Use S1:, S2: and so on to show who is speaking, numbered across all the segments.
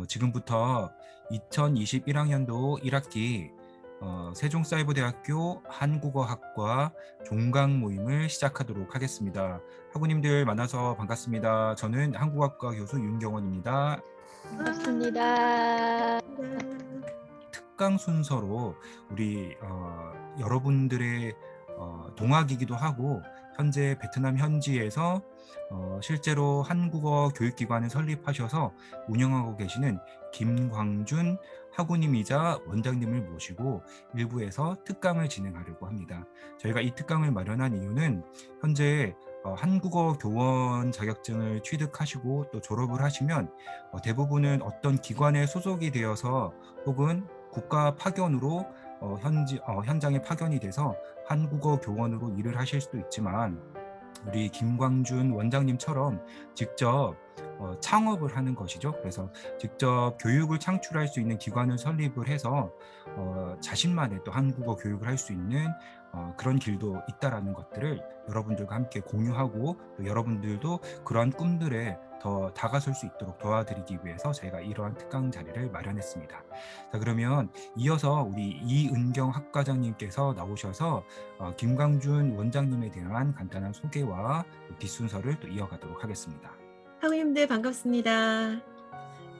S1: 지금부터 2021학년도 1학기 세종사이버대학교 한국어학과 종강 모임을 시작하도록 하겠습니다. 학우님들 만나서 반갑습니다. 저는 한국어학과 교수 윤경원입니다.
S2: 반갑습니다.
S1: 특강 순서로 우리 여러분들의 동학이기도 하고 현재 베트남 현지에서 실제로 한국어 교육기관을 설립하셔서 운영하고 계시는 김광준 학우님이자 원장님을 모시고 일부에서 특강을 진행하려고 합니다. 저희가 이 특강을 마련한 이유는 현재 한국어 교원 자격증을 취득하시고 또 졸업을 하시면 대부분은 어떤 기관에 소속이 되어서 혹은 국가 파견으로 현장에 파견이 돼서 한국어 교원으로 일을 하실 수도 있지만 우리 김광준 원장님처럼 직접 창업을 하는 것이죠. 그래서 직접 교육을 창출할 수 있는 기관을 설립을 해서 자신만의 또 한국어 교육을 할 수 있는 그런 길도 있다라는 것들을 여러분들과 함께 공유하고 또 여러분들도 그러한 꿈들에 더 다가설 수 있도록 도와드리기 위해서 저희가 이러한 특강 자리를 마련했습니다. 자, 그러면 이어서 우리 이은경 학과장님께서 나오셔서 김광준 원장님에 대한 간단한 소개와 뒷순서를 또 이어가도록 하겠습니다.
S3: 학우님들 반갑습니다.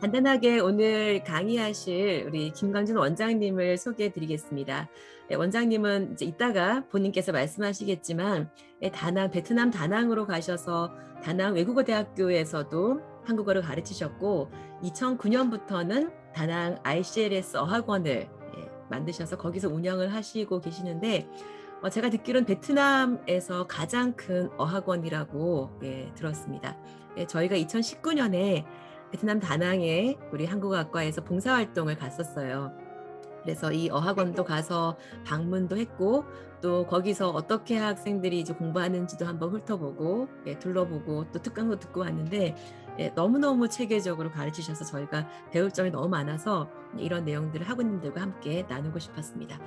S3: 간단하게 오늘 강의하실 우리 김광준 원장님을 소개해 드리겠습니다. 원장님은 이제 이따가 본인께서 말씀하시겠지만 다낭, 베트남 다낭으로 가셔서 다낭 외국어대학교에서도 한국어를 가르치셨고 2009년부터는 다낭 ICLS 어학원을 만드셔서 거기서 운영을 하시고 계시는데 제가 듣기로는 베트남에서 가장 큰 어학원이라고 들었습니다. 저희가 2019년에 베트남 다낭에 우리 한국어학과에서 봉사활동을 갔었어요. 그래서 이 어학원도 가서 방문도 했고 또 거기서 어떻게 학생들이 이제 공부하는지도 한번 훑어보고 둘러보고 또 특강도 듣고 왔는데 너무너무 체계적으로 가르치셔서 저희가 배울 점이 너무 많아서 이런 내용들을 학우님들과 함께 나누고 싶었습니다.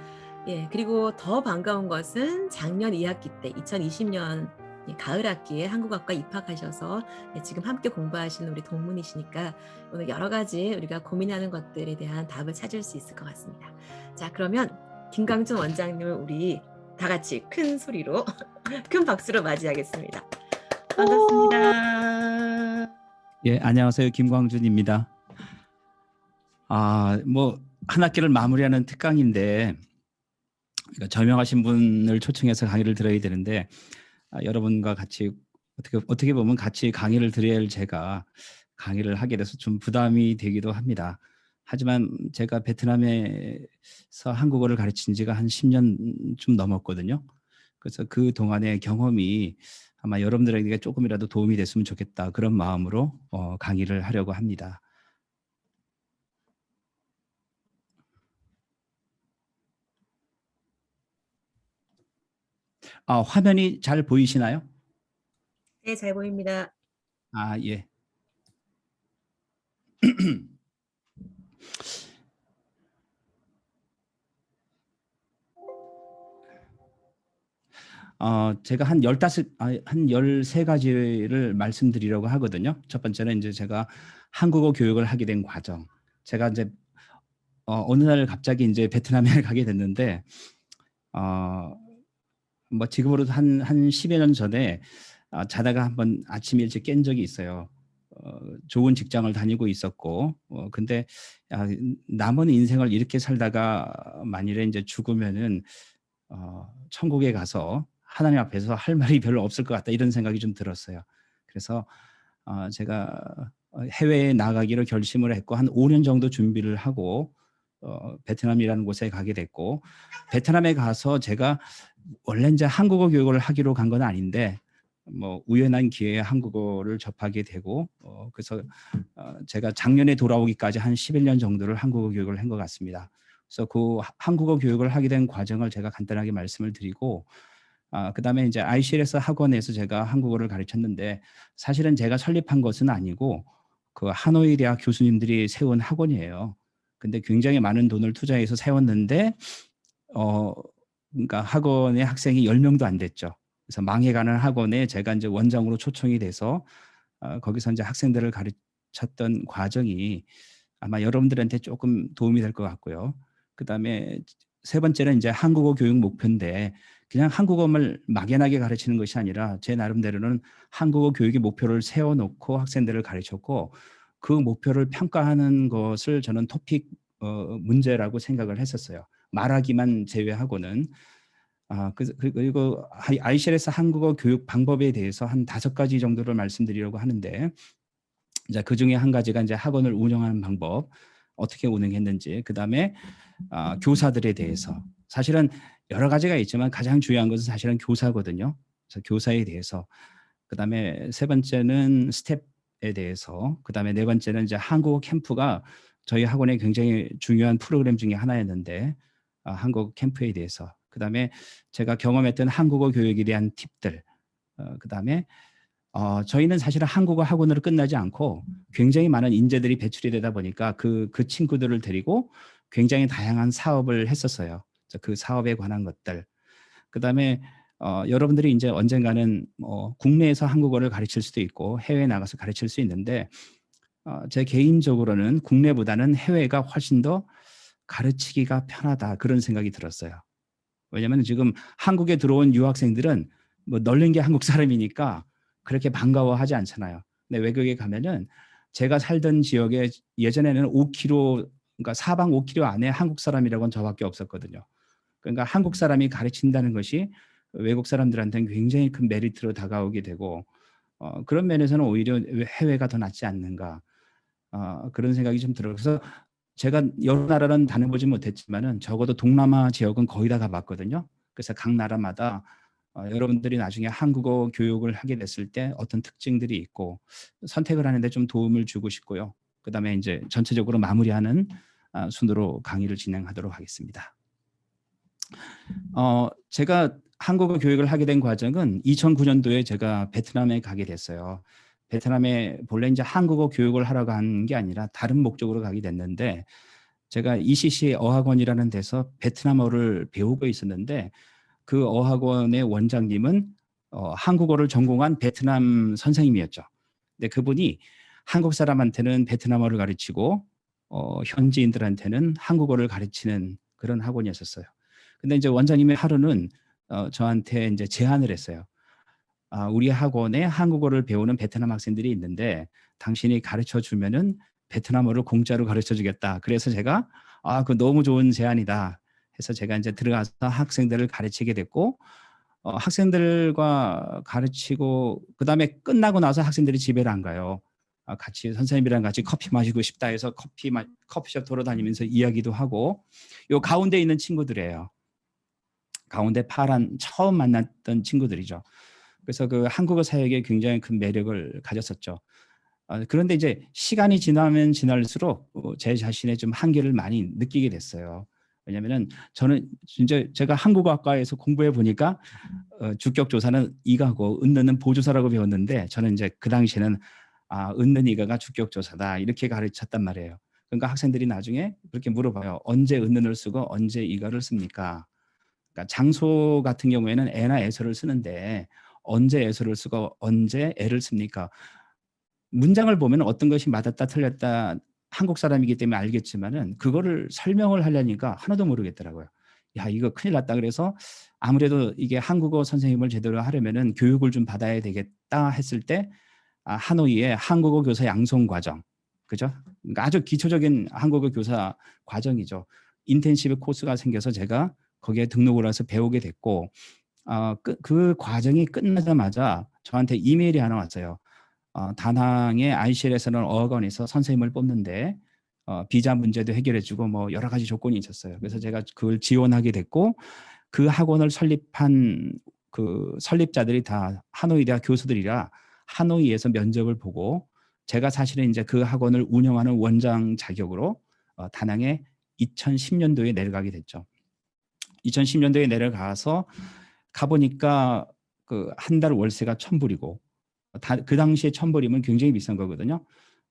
S3: 그리고 더 반가운 것은 작년 2학기 때 2020년 가을 학기에 한국어학과 입학하셔서 지금 함께 공부하시는 우리 동문이시니까 오늘 여러 가지 우리가 고민하는 것들에 대한 답을 찾을 수 있을 것 같습니다. 자, 그러면 김광준 원장님을 우리 다 같이 큰 소리로 큰 박수로 맞이하겠습니다. 반갑습니다.
S4: 예, 안녕하세요. 김광준입니다. 한 학기를 마무리하는 특강인데 저명하신 분을 초청해서 강의를 들어야 되는데 여러분과 같이 어떻게 보면 같이 강의를 드려야 할 제가 강의를 하게 돼서 좀 부담이 되기도 합니다. 하지만 제가 베트남에서 한국어를 가르친 지가 한 10년 좀 넘었거든요. 그래서 그 동안의 경험이 아마 여러분들에게 조금이라도 도움이 됐으면 좋겠다. 그런 마음으로 강의를 하려고 합니다. 화면이 잘 보이시나요?
S3: 네, 잘 보입니다.
S4: 예. 제가 한 13가지를 말씀드리려고 하거든요. 첫 번째는 이제 제가 한국어 교육을 하게 된 과정. 제가 이제 어느 날 갑자기 이제 베트남에 가게 됐는데 뭐 지금으로도 한 10여 년 전에 자다가 한번 아침 일찍 깬 적이 있어요. 좋은 직장을 다니고 있었고 근데 남은 인생을 이렇게 살다가 만일에 이제 죽으면은 천국에 가서 하나님 앞에서 할 말이 별로 없을 것 같다 이런 생각이 좀 들었어요. 그래서 제가 해외에 나가기로 결심을 했고 한 5년 정도 준비를 하고 베트남이라는 곳에 가게 됐고 베트남에 가서 제가 원래 이제 한국어 교육을 하기로 간 건 아닌데 뭐 우연한 기회에 한국어를 접하게 되고 그래서 제가 작년에 돌아오기까지 한 11년 정도를 한국어 교육을 한 것 같습니다. 그래서 그 한국어 교육을 하게 된 과정을 제가 간단하게 말씀을 드리고 그다음에 이제 ICLS 학원에서 제가 한국어를 가르쳤는데 사실은 제가 설립한 것은 아니고 그 하노이 대학 교수님들이 세운 학원이에요. 근데 굉장히 많은 돈을 투자해서 세웠는데 그러니까 학원에 학생이 10명도 안 됐죠. 그래서 망해가는 학원에 제가 이제 원장으로 초청이 돼서 거기서 이제 학생들을 가르쳤던 과정이 아마 여러분들한테 조금 도움이 될 것 같고요. 그다음에 세 번째는 이제 한국어 교육 목표인데 그냥 한국어를 막연하게 가르치는 것이 아니라 제 나름대로는 한국어 교육의 목표를 세워놓고 학생들을 가르쳤고 그 목표를 평가하는 것을 저는 토픽 문제라고 생각을 했었어요. 말하기만 제외하고는. 그리고 ICLS 한국어 교육 방법에 대해서 한 5가지 정도를 말씀드리려고 하는데 이제 그 중에 한 가지가 이제 학원을 운영하는 방법, 어떻게 운영했는지, 그다음에 교사들에 대해서 사실은 여러 가지가 있지만 가장 중요한 것은 사실은 교사거든요. 그래서 교사에 대해서, 그다음에 세 번째는 스텝에 대해서, 그다음에 네 번째는 이제 한국어 캠프가 저희 학원의 굉장히 중요한 프로그램 중에 하나였는데 한국어 캠프에 대해서, 그다음에 제가 경험했던 한국어 교육에 대한 팁들, 그다음에 저희는 사실은 한국어 학원으로 끝나지 않고 굉장히 많은 인재들이 배출이 되다 보니까 그 친구들을 데리고 굉장히 다양한 사업을 했었어요. 그 사업에 관한 것들. 그다음에 여러분들이 이제 언젠가는 국내에서 한국어를 가르칠 수도 있고 해외에 나가서 가르칠 수 있는데 제 개인적으로는 국내보다는 해외가 훨씬 더 가르치기가 편하다, 그런 생각이 들었어요. 왜냐하면 지금 한국에 들어온 유학생들은 뭐 널린 게 한국 사람이니까 그렇게 반가워하지 않잖아요. 근데 외국에 가면은 제가 살던 지역에 예전에는 5km, 그러니까 사방 5km 안에 한국 사람이라고는 저밖에 없었거든요. 그러니까 한국 사람이 가르친다는 것이 외국 사람들한테는 굉장히 큰 메리트로 다가오게 되고 그런 면에서는 오히려 해외가 더 낫지 않는가, 그런 생각이 좀 들어요. 그래서 제가 여러 나라는 다녀보지 못했지만은 적어도 동남아 지역은 거의 다 가봤거든요. 그래서 각 나라마다 여러분들이 나중에 한국어 교육을 하게 됐을 때 어떤 특징들이 있고 선택을 하는데 좀 도움을 주고 싶고요. 그다음에 이제 전체적으로 마무리하는 순으로 강의를 진행하도록 하겠습니다. 제가 한국어 교육을 하게 된 과정은 2009년도에 제가 베트남에 가게 됐어요. 베트남에 본래 이제 한국어 교육을 하러 간 게 아니라 다른 목적으로 가게 됐는데 제가 ECC 어학원이라는 데서 베트남어를 배우고 있었는데 그 어학원의 원장님은 한국어를 전공한 베트남 선생님이었죠. 근데 그분이 한국 사람한테는 베트남어를 가르치고 현지인들한테는 한국어를 가르치는 그런 학원이었었어요. 근데 이제 원장님의 하루는 저한테 이제 제안을 했어요. 우리 학원에 한국어를 배우는 베트남 학생들이 있는데 당신이 가르쳐 주면은 베트남어를 공짜로 가르쳐 주겠다. 그래서 제가 그 너무 좋은 제안이다 해서 제가 이제 들어가서 학생들을 가르치게 됐고 학생들과 가르치고 그다음에 끝나고 나서 학생들이 집에를 안 가요. 같이 선생님이랑 같이 커피 마시고 싶다 해서 커피숍 돌아다니면서 이야기도 하고, 요 가운데 있는 친구들이에요. 가운데 파란 처음 만났던 친구들이죠. 그래서 그 한국어 사역에 굉장히 큰 매력을 가졌었죠. 그런데 이제 시간이 지나면 지날수록 제 자신의 좀 한계를 많이 느끼게 됐어요. 왜냐하면은 저는 진짜 제가 한국어학과에서 공부해 보니까 주격 조사는 이가고 은느는 보조사라고 배웠는데 저는 이제 그 당시에는 은는 이가가 주격 조사다 이렇게 가르쳤단 말이에요. 그러니까 학생들이 나중에 그렇게 물어봐요. 언제 은는을 쓰고 언제 이가를 씁니까? 그러니까 장소 같은 경우에는 애나 애서를 쓰는데 언제 애서를 쓰고 언제 애를 씁니까? 문장을 보면 어떤 것이 맞았다 틀렸다 한국 사람이기 때문에 알겠지만은 그거를 설명을 하려니까 하나도 모르겠더라고요. 야, 이거 큰일 났다. 그래서 아무래도 이게 한국어 선생님을 제대로 하려면은 교육을 좀 받아야 되겠다 했을 때 하노이의 한국어 교사 양성 과정, 그죠? 그러니까 아주 기초적인 한국어 교사 과정이죠. 인텐시브 코스가 생겨서 제가 거기에 등록을 해서 배우게 됐고 그 과정이 끝나자마자 저한테 이메일이 하나 왔어요. 다낭의 ICL에서는 어학원에서 선생님을 뽑는데 비자 문제도 해결해주고 뭐 여러 가지 조건이 있었어요. 그래서 제가 그걸 지원하게 됐고 그 학원을 설립한 그 설립자들이 다 하노이 대학 교수들이라 하노이에서 면접을 보고 제가 사실은 이제 그 학원을 운영하는 원장 자격으로 다낭에 2010년도에 내려가게 됐죠. 2010년도에 내려가서 가보니까 그 한 달 월세가 1,000불이고 그 당시에 1,000불이면 굉장히 비싼 거거든요.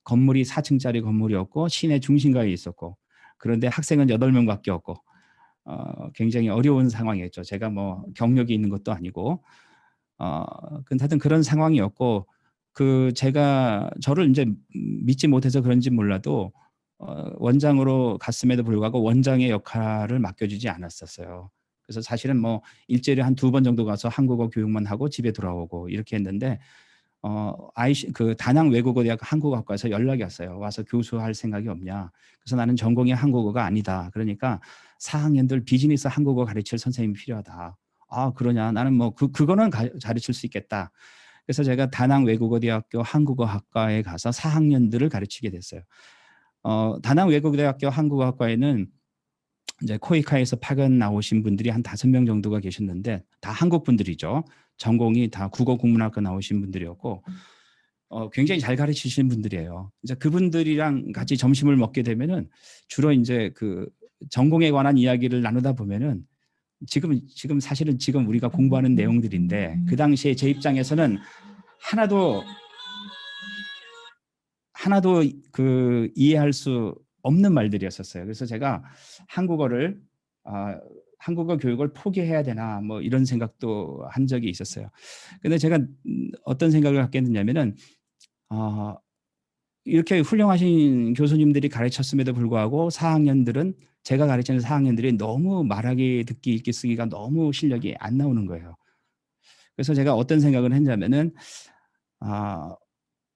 S4: 건물이 4층짜리 건물이었고 시내 중심가에 있었고 그런데 학생은 8명밖에 없고 굉장히 어려운 상황이었죠. 제가 뭐 경력이 있는 것도 아니고 하여튼 그런 상황이었고 제가 저를 이제 믿지 못해서 그런지 몰라도 원장으로 갔음에도 불구하고 원장의 역할을 맡겨주지 않았었어요. 그래서 사실은 뭐 일주일에 한 2번 정도 가서 한국어 교육만 하고 집에 돌아오고 이렇게 했는데 그 다낭 외국어대학 한국어학과에서 연락이 왔어요. 와서 교수할 생각이 없냐. 그래서 나는 전공이 한국어가 아니다. 그러니까 4학년들 비즈니스 한국어 가르칠 선생님이 필요하다. 아, 그러냐. 나는 뭐 그거는 가르칠 수 있겠다. 그래서 제가 다낭 외국어대학교 한국어학과에 가서 4학년들을 가르치게 됐어요. 다낭 외국어대학교 한국어학과에는 이제 코이카에서 파견 나오신 분들이 한 5명 정도가 계셨는데 다 한국 분들이죠. 전공이 다 국어국문학과 나오신 분들이었고 굉장히 잘 가르치시는 분들이에요. 이제 그분들이랑 같이 점심을 먹게 되면은 주로 이제 그 전공에 관한 이야기를 나누다 보면은 지금 사실은 지금 우리가 공부하는 내용들인데 그 당시에 제 입장에서는 하나도 그 이해할 수 없는 말들이었었어요. 그래서 제가 한국어 교육을 포기해야 되나 뭐 이런 생각도 한 적이 있었어요. 근데 제가 어떤 생각을 갖게 됐냐면은 이렇게 훌륭하신 교수님들이 가르쳤음에도 불구하고 4학년들은 제가 가르치는 4학년들이 너무 말하기, 듣기, 읽기, 쓰기가 너무 실력이 안 나오는 거예요. 그래서 제가 어떤 생각을 했냐면은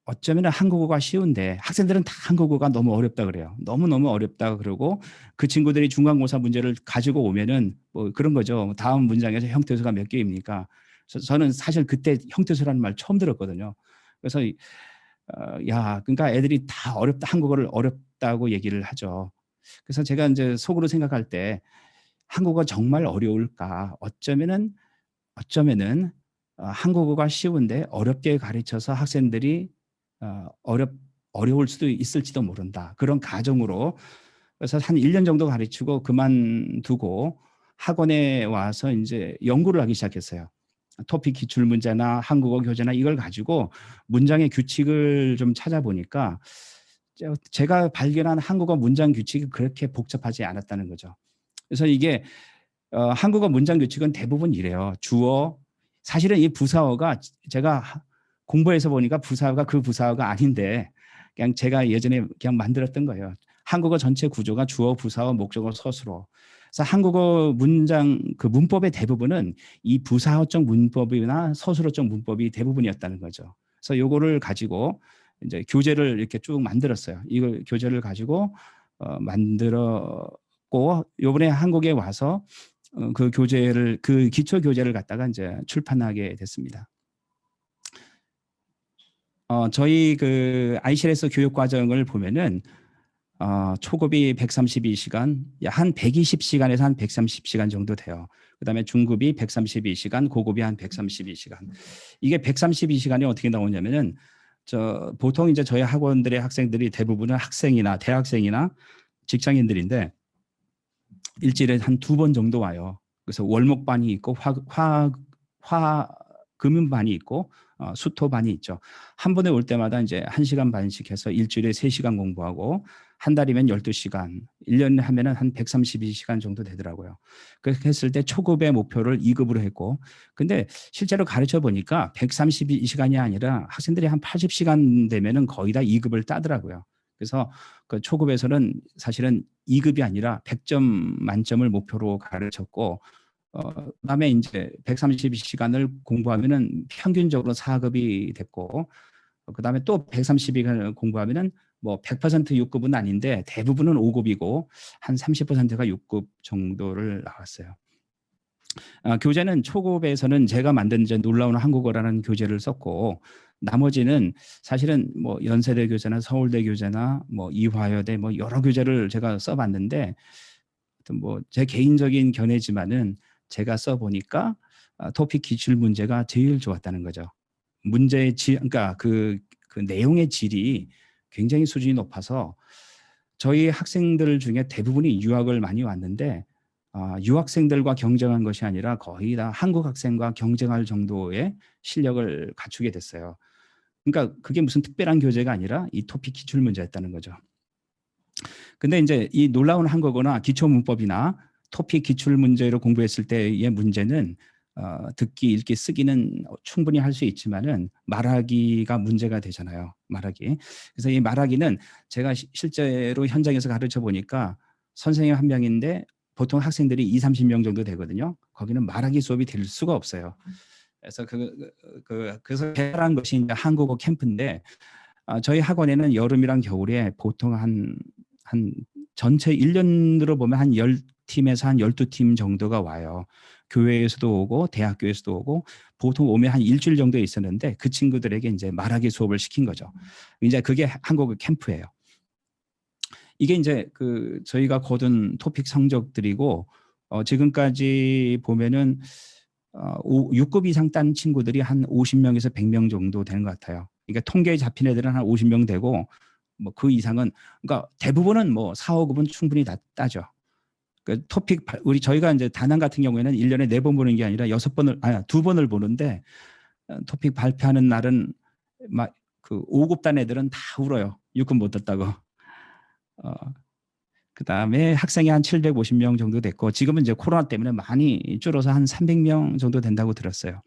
S4: 어쩌면 한국어가 쉬운데 학생들은 다 한국어가 너무 어렵다 그래요. 너무너무 어렵다 그러고 그 친구들이 중간고사 문제를 가지고 오면은 뭐 그런 거죠. 다음 문장에서 형태소가 몇 개입니까? 저는 사실 그때 형태소라는 말 처음 들었거든요. 그래서 그러니까 애들이 다 한국어를 어렵다고 얘기를 하죠. 그래서 제가 이제 속으로 생각할 때 한국어 정말 어려울까? 어쩌면은 한국어가 쉬운데 어렵게 가르쳐서 학생들이 어려울 수도 있을지도 모른다. 그런 가정으로 그래서 한 1년 정도 가르치고 그만두고 학원에 와서 이제 연구를 하기 시작했어요. 토픽 기출 문제나 한국어 교재나 이걸 가지고 문장의 규칙을 좀 찾아보니까 제가 발견한 한국어 문장 규칙이 그렇게 복잡하지 않았다는 거죠. 그래서 이게 한국어 문장 규칙은 대부분 이래요. 주어, 사실은 이 부사어가 제가 공부해서 보니까 부사어가 그 부사어가 아닌데 그냥 제가 예전에 그냥 만들었던 거예요. 한국어 전체 구조가 주어, 부사어, 목적어, 서술어. 그래서 한국어 문장 그 문법의 대부분은 이 부사어적 문법이나 서술어적 문법이 대부분이었다는 거죠. 그래서 요거를 가지고 이제 교재를 이렇게 쭉 만들었어요. 이걸 교재를 가지고 만들었고 요번에 한국에 와서 그 기초 교재를 갖다가 이제 출판하게 됐습니다. 저희 그 ICLS 교육 과정을 보면은 초급이 132시간, 한 120시간에서 한 130시간 정도 돼요. 그다음에 중급이 132시간, 고급이 한 132시간. 이게 132시간이 어떻게 나오냐면은 보통 이제 저희 학원들의 학생들이 대부분은 학생이나 대학생이나 직장인들인데 일주일에 한 2번 정도 와요. 그래서 월목반이 있고 금융반이 있고 수토반이 있죠. 한 번에 올 때마다 이제 1시간 반씩 해서 일주일에 3시간 공부하고 한 달이면 12시간, 1년에 하면은 한 132시간 정도 되더라고요. 그렇게 했을 때 초급의 목표를 2급으로 했고 근데 실제로 가르쳐 보니까 132시간이 아니라 학생들이 한 80시간 되면은 거의 다 2급을 따더라고요. 그래서 그 초급에서는 사실은 2급이 아니라 100점 만점을 목표로 가르쳤고 그다음에 이제 132시간을 공부하면은 평균적으로 4급이 됐고 그다음에 또 132시간을 공부하면은 뭐 100% 6급은 아닌데 대부분은 5급이고 한 30%가 6급 정도를 나왔어요. 교재는 초급에서는 제가 만든 이제 놀라운 한국어라는 교재를 썼고 나머지는 사실은 뭐 연세대 교재나 서울대 교재나 뭐 이화여대 뭐 여러 교재를 제가 써봤는데 뭐 제 개인적인 견해지만은 제가 써보니까 토픽 기출 문제가 제일 좋았다는 거죠. 문제의 그러니까 그 내용의 질이 굉장히 수준이 높아서 저희 학생들 중에 대부분이 유학을 많이 왔는데 유학생들과 경쟁한 것이 아니라 거의 다 한국 학생과 경쟁할 정도의 실력을 갖추게 됐어요. 그러니까 그게 무슨 특별한 교재가 아니라 이 토픽 기출 문제였다는 거죠. 근데 이제 이 놀라운 한국어나 기초 문법이나 토픽 기출 문제로 공부했을 때의 문제는 듣기, 읽기, 쓰기는 충분히 할 수 있지만은 말하기가 문제가 되잖아요. 말하기. 그래서 이 말하기는 제가 실제로 현장에서 가르쳐 보니까 선생님 한 명인데 보통 학생들이 2, 30명 정도 되거든요. 거기는 말하기 수업이 될 수가 없어요. 그래서 그래서 개발한 것이 이제 한국어 캠프인데 저희 학원에는 여름이랑 겨울에 보통 한 전체 1년으로 보면 한 10팀에서 한 12팀 정도가 와요. 교회에서도 오고 대학교에서도 오고 보통 오면 한 일주일 정도 있었는데 그 친구들에게 이제 말하기 수업을 시킨 거죠. 이제 그게 한국어 캠프예요. 이게 이제 저희가 거둔 토픽 성적들이고 지금까지 보면은 6급 이상 딴 친구들이 한 50명에서 100명 정도 되는 것 같아요. 그러니까 통계에 잡힌 애들은 한 50명 되고 뭐 그 이상은 그러니까 대부분은 뭐 4, 5급은 충분히 다 따죠. 그 토픽 저희가 이제 다낭 같은 경우에는 1년에 4번 보는 게 아니라 2번을 보는데 토픽 발표하는 날은 막 그 5급 단 애들은 다 울어요. 6급 못 땄다고. 그다음에 학생이 한 750명 정도 됐고 지금은 이제 코로나 때문에 많이 줄어서 한 300명 정도 된다고 들었어요.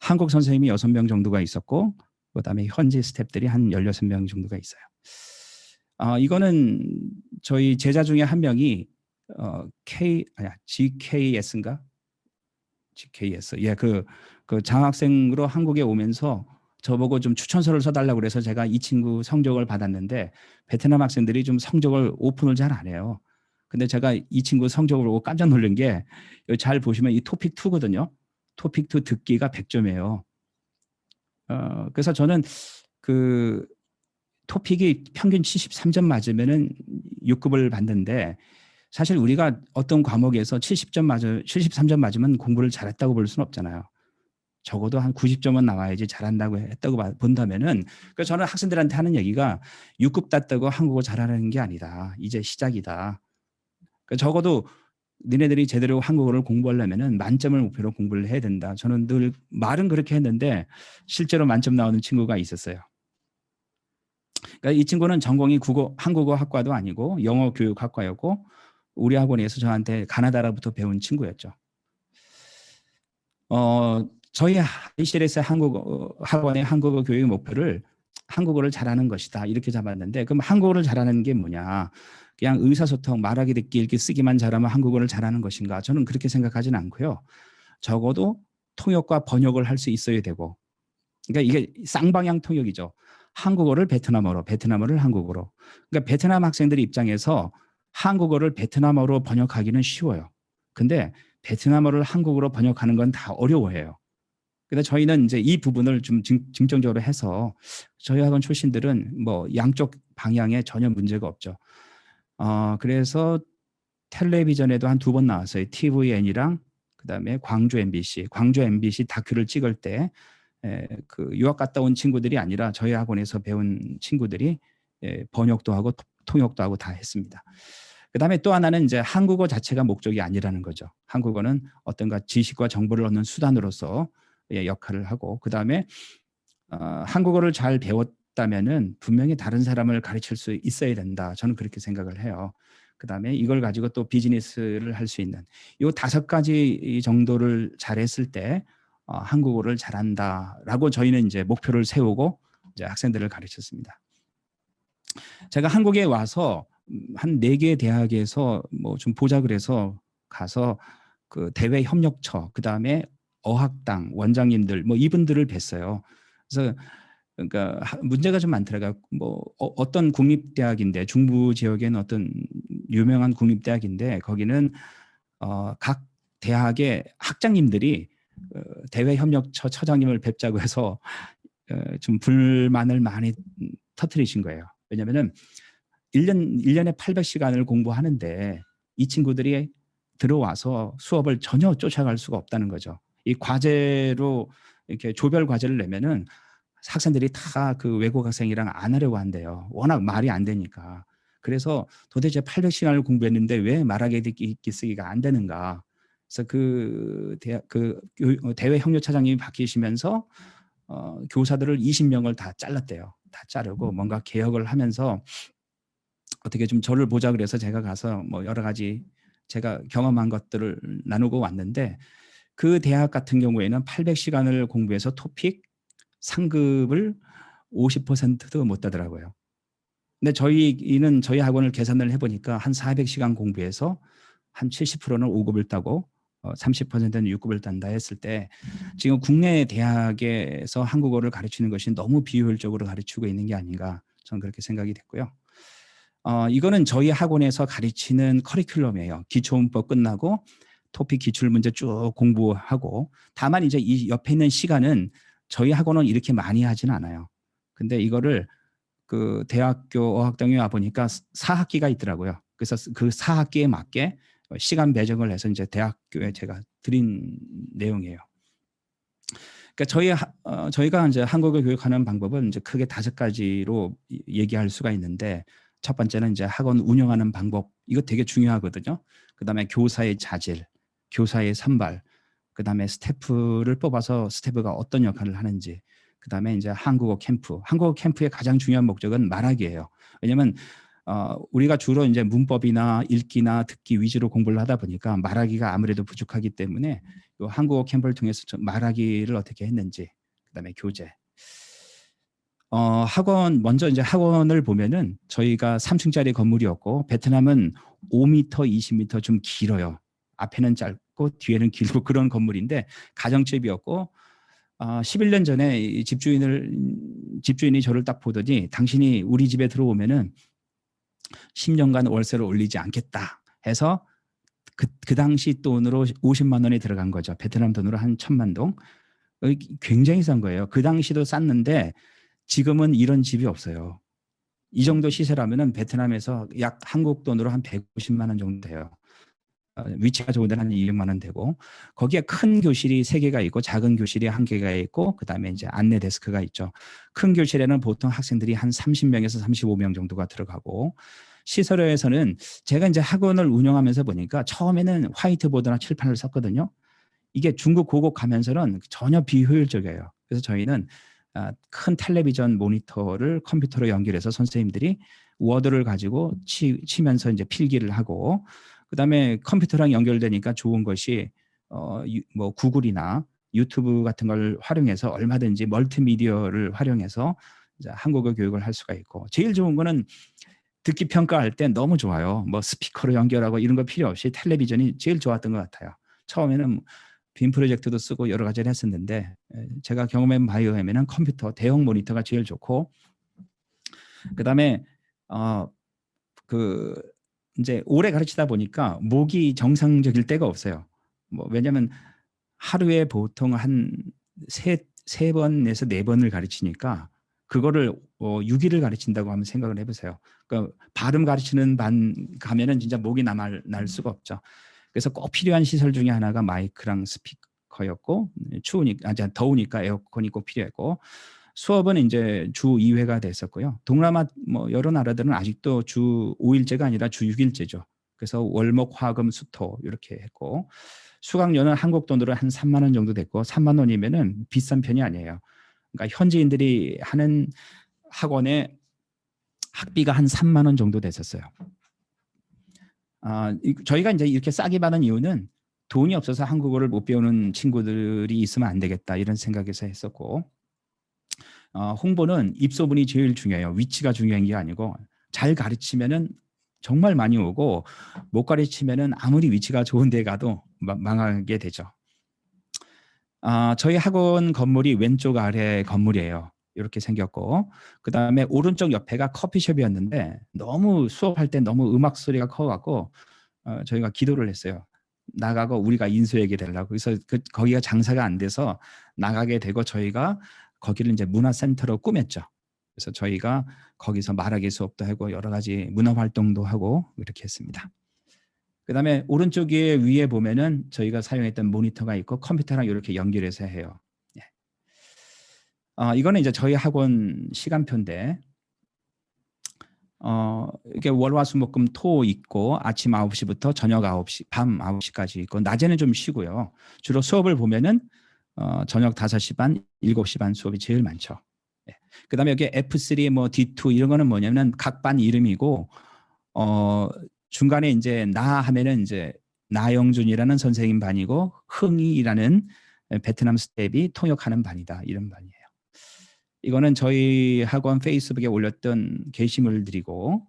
S4: 한국 선생님이 6명 정도가 있었고 그다음에 현지 스태프들이 한 16명 정도가 있어요. 이거는 저희 제자 중에 한 명이 GKS인가? GKS. 예, 그 장학생으로 한국에 오면서 저보고 좀 추천서를 써달라고 그래서 제가 이 친구 성적을 받았는데 베트남 학생들이 좀 성적을 오픈을 잘 안 해요. 근데 제가 이 친구 성적을 보고 깜짝 놀란 게 잘 보시면 이 토픽 2거든요. 토픽 2 듣기가 100점이에요. 그래서 저는 그 토픽이 평균 73점 맞으면은 6급을 받는데 사실 우리가 어떤 과목에서 73점 맞으면 공부를 잘했다고 볼 수는 없잖아요. 적어도 한 90점은 나와야지 잘한다고 했다고 본다면은 그래서 저는 학생들한테 하는 얘기가 6급 땄다고 한국어 잘하는 게 아니다. 이제 시작이다. 그러니까 적어도 니네들이 제대로 한국어를 공부하려면은 만점을 목표로 공부를 해야 된다. 저는 늘 말은 그렇게 했는데 실제로 만점 나오는 친구가 있었어요. 그러니까 이 친구는 전공이 한국어 학과도 아니고 영어 교육학과였고 우리 학원에서 저한테 가나다라부터 배운 친구였죠. 저희 ICLS 한국어 학원의 한국어 교육 목표를 한국어를 잘하는 것이다 이렇게 잡았는데 그럼 한국어를 잘하는 게 뭐냐? 그냥 의사소통, 말하기, 듣기, 읽기, 쓰기만 잘하면 한국어를 잘하는 것인가? 저는 그렇게 생각하지는 않고요. 적어도 통역과 번역을 할 수 있어야 되고 그러니까 이게 쌍방향 통역이죠. 한국어를 베트남어로, 베트남어를 한국어로. 그러니까 베트남 학생들 입장에서 한국어를 베트남어로 번역하기는 쉬워요. 근데 베트남어를 한국어로 번역하는 건 다 어려워해요. 근데 저희는 이제 이 부분을 좀 중점적으로 해서 저희 학원 출신들은 뭐 양쪽 방향에 전혀 문제가 없죠. 그래서 텔레비전에도 한 2번 나왔어요. TVN이랑 그다음에 광주 MBC 다큐를 찍을 때 그 유학 갔다 온 친구들이 아니라 저희 학원에서 배운 친구들이 번역도 하고 통역도 하고 다 했습니다. 그다음에 또 하나는 이제 한국어 자체가 목적이 아니라는 거죠. 한국어는 어떤가 지식과 정보를 얻는 수단으로서 역할을 하고 그다음에 한국어를 잘 배웠다면은 분명히 다른 사람을 가르칠 수 있어야 된다. 저는 그렇게 생각을 해요. 그다음에 이걸 가지고 또 비즈니스를 할 수 있는 이 5가지 정도를 잘했을 때 한국어를 잘한다라고 저희는 이제 목표를 세우고 이제 학생들을 가르쳤습니다. 제가 한국에 와서 한 4개 대학에서 뭐 좀 보자 그래서 가서 그 대외 협력처 그다음에 어학당 원장님들 뭐 이분들을 뵀어요. 그래서 그러니까 문제가 좀 많더라고요. 뭐 어떤 국립대학인데 중부 지역에는 어떤 유명한 국립대학인데 거기는 각 대학의 학장님들이 대외 협력처 처장님을 뵙자고 해서 좀 불만을 많이 터뜨리신 거예요. 왜냐면은 1년에 800시간을 공부하는데 이 친구들이 들어와서 수업을 전혀 쫓아갈 수가 없다는 거죠. 이 과제로 이렇게 조별 과제를 내면은 학생들이 다 그 외국 학생이랑 안 하려고 한대요. 워낙 말이 안 되니까. 그래서 도대체 800시간을 공부했는데 왜 말하기, 듣기, 읽기, 쓰기가 안 되는가. 그래서 대외 협력차장님이 바뀌시면서 교사들을 20명을 다 잘랐대요. 다 자르고 뭔가 개혁을 하면서 어떻게 좀 저를 보자 그래서 제가 가서 뭐 여러 가지 제가 경험한 것들을 나누고 왔는데 그 대학 같은 경우에는 800시간을 공부해서 토픽 상급을 50%도 못 따더라고요. 근데 저희 학원을 계산을 해보니까 한 400시간 공부해서 한 70%는 5급을 따고 30%는 6급을 딴다 했을 때 지금 국내 대학에서 한국어를 가르치는 것이 너무 비효율적으로 가르치고 있는 게 아닌가 저는 그렇게 생각이 됐고요. 이거는 저희 학원에서 가르치는 커리큘럼이에요. 기초문법 끝나고 토픽 기출문제 쭉 공부하고 다만 이제 이 옆에 있는 시간은 저희 학원은 이렇게 많이 하진 않아요. 근데 이거를 그 대학교 어학당에 와 보니까 4학기가 있더라고요. 그래서 그 4학기에 맞게 시간 배정을 해서 이제 대학교에 제가 드린 내용이에요. 그러니까 저희가 이제 한국어 교육하는 방법은 이제 크게 5가지로 얘기할 수가 있는데 첫 번째는 이제 학원 운영하는 방법 이거 되게 중요하거든요. 그다음에 교사의 자질, 교사의 선발, 그다음에 스태프를 뽑아서 스태프가 어떤 역할을 하는지, 그다음에 이제 한국어 캠프의 가장 중요한 목적은 말하기예요. 왜냐하면 우리가 주로 이제 문법이나 읽기나 듣기 위주로 공부를 하다 보니까 말하기가 아무래도 부족하기 때문에 요 한국어 캠프를 통해서 말하기를 어떻게 했는지, 그다음에 교재. 먼저 이제 학원을 보면은 저희가 3층짜리 건물이었고 베트남은 5m, 20m 좀 길어요. 앞에는 짧고 뒤에는 길고 그런 건물인데 가정집이었고 11년 전에 이 집주인이 저를 딱 보더니 당신이 우리 집에 들어오면은 10년간 월세를 올리지 않겠다 해서 그 당시 돈으로 50만 원이 들어간 거죠. 베트남 돈으로 한 1,000만 동. 굉장히 싼 거예요. 그 당시도 쌌는데 지금은 이런 집이 없어요. 이 정도 시세라면은 베트남에서 약 한국 돈으로 한 150만 원 정도 돼요. 위치가 좋은 데는 한 200만 원 되고 거기에 큰 교실이 3개가 있고 작은 교실이 1개가 있고 그다음에 이제 안내 데스크가 있죠. 큰 교실에는 보통 학생들이 한 30명에서 35명 정도가 들어가고 시설에서는 제가 이제 학원을 운영하면서 보니까 처음에는 화이트보드나 칠판을 썼거든요. 이게 중국 고급 가면서는 전혀 비효율적이에요. 그래서 저희는 큰 텔레비전 모니터를 컴퓨터로 연결해서 선생님들이 워드를 가지고 치면서 이제 필기를 하고 그다음에 컴퓨터랑 연결되니까 좋은 것이 뭐 구글이나 유튜브 같은 걸 활용해서 얼마든지 멀티미디어를 활용해서 이제 한국어 교육을 할 수가 있고 제일 좋은 거는 듣기 평가할 때 너무 좋아요. 뭐 스피커로 연결하고 이런 거 필요 없이 텔레비전이 제일 좋았던 것 같아요. 처음에는 빔 프로젝트도 쓰고 여러 가지를 했었는데 제가 경험해 봐야면은 컴퓨터 대형 모니터가 제일 좋고 그다음에 이제 오래 가르치다 보니까 목이 정상적일 때가 없어요. 뭐 왜냐하면 하루에 보통 한 세 번에서 4번을 가르치니까 그거를 6일을 가르친다고 하면 생각을 해보세요. 그러니까 발음 가르치는 반 가면은 진짜 목이 날 수가 없죠. 그래서 꼭 필요한 시설 중에 하나가 마이크랑 스피커였고 더우니까 에어컨이 꼭 필요했고 수업은 이제 주 2회가 됐었고요. 동남아 뭐 여러 나라들은 아직도 주 5일제가 아니라 주 6일제죠. 그래서 월목 화금 수토 이렇게 했고 수강료는 한국 돈으로 한 3만 원 정도 됐고 3만 원이면은 비싼 편이 아니에요. 그러니까 현지인들이 하는 학원에 학비가 한 3만 원 정도 됐었어요. 저희가 이제 이렇게 싸게 받은 이유는 돈이 없어서 한국어를 못 배우는 친구들이 있으면 안 되겠다 이런 생각에서 했었고 홍보는 입소문이 제일 중요해요. 위치가 중요한 게 아니고 잘 가르치면은 정말 많이 오고 못 가르치면은 아무리 위치가 좋은 데 가도 망하게 되죠. 저희 학원 건물이 왼쪽 아래 건물이에요. 이렇게 생겼고 그다음에 오른쪽 옆에가 커피숍이었는데 너무 수업할 때 너무 음악 소리가 커갖고 저희가 기도를 했어요. 나가고 우리가 인수하게 되려고. 그래서 거기가 장사가 안 돼서 나가게 되고 저희가 거기를 이제 문화센터로 꾸몄죠. 그래서 저희가 거기서 말하기 수업도 하고 여러 가지 문화 활동도 하고 이렇게 했습니다. 그다음에 오른쪽 위에 보면은 저희가 사용했던 모니터가 있고 컴퓨터랑 이렇게 연결해서 해요. 이거는 이제 저희 학원 시간표인데 이게 월화수목금토 있고 아침 9시부터 저녁 9시, 밤 9시까지 있고 낮에는 좀 쉬고요. 주로 수업을 보면은 저녁 5시 반, 7시 반 수업이 제일 많죠. 그다음에 여기 F3, 뭐 D2 이런 거는 뭐냐면 각 반 이름이고 중간에 이제 나 하면은 이제 나영준이라는 선생님 반이고 흥이라는 베트남 스텝이 통역하는 반이다. 이런 반이에요. 이거는 저희 학원 페이스북에 올렸던 게시물들이고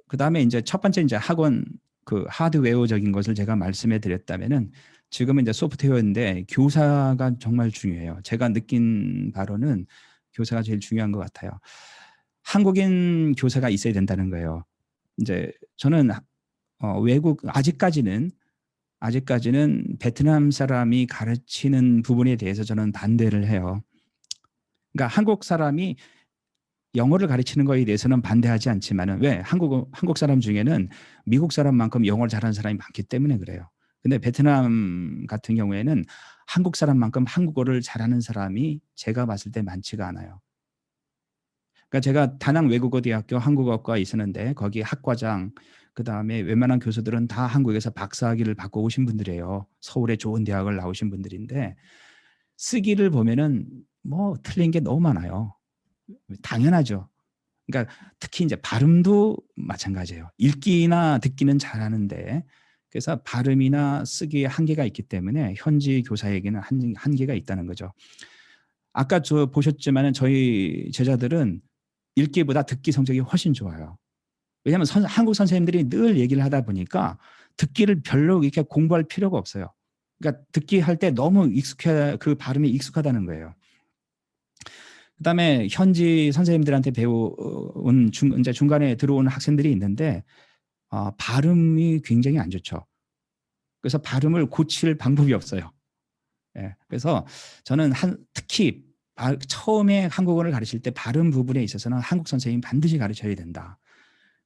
S4: 그다음에 이제 첫 번째 이제 학원 그 하드웨어적인 것을 제가 말씀해 드렸다면은 지금은 이제 소프트웨어인데 교사가 정말 중요해요. 제가 느낀 바로는 교사가 제일 중요한 것 같아요. 한국인 교사가 있어야 된다는 거예요. 이제 저는 외국 아직까지는 베트남 사람이 가르치는 부분에 대해서 저는 반대를 해요. 그러니까 한국 사람이 영어를 가르치는 거에 대해서는 반대하지 않지만은 왜 한국 사람 중에는 미국 사람만큼 영어를 잘하는 사람이 많기 때문에 그래요. 근데 베트남 같은 경우에는 한국 사람만큼 한국어를 잘하는 사람이 제가 봤을 때 많지가 않아요. 그러니까 제가 다낭 외국어 대학교 한국어과에 있었는데 거기 학과장 그다음에 웬만한 교수들은 다 한국에서 박사학위를 받고 오신 분들이에요. 서울의 좋은 대학을 나오신 분들인데 쓰기를 보면은 뭐 틀린 게 너무 많아요. 당연하죠. 그러니까 특히 이제 발음도 마찬가지예요. 읽기나 듣기는 잘하는데 그래서 발음이나 쓰기에 한계가 있기 때문에 현지 교사에게는 한계가 있다는 거죠. 아까 저 보셨지만은 저희 제자들은 읽기보다 듣기 성적이 훨씬 좋아요. 왜냐하면 한국 선생님들이 늘 얘기를 하다 보니까 듣기를 별로 이렇게 공부할 필요가 없어요. 그러니까 듣기 할 때 너무 그 발음이 익숙하다는 거예요. 그다음에 현지 선생님들한테 배운 이제 중간에 들어오는 학생들이 있는데 발음이 굉장히 안 좋죠. 그래서 발음을 고칠 방법이 없어요. 예, 그래서 저는 특히 처음에 한국어를 가르칠 때 발음 부분에 있어서는 한국 선생님이 반드시 가르쳐야 된다.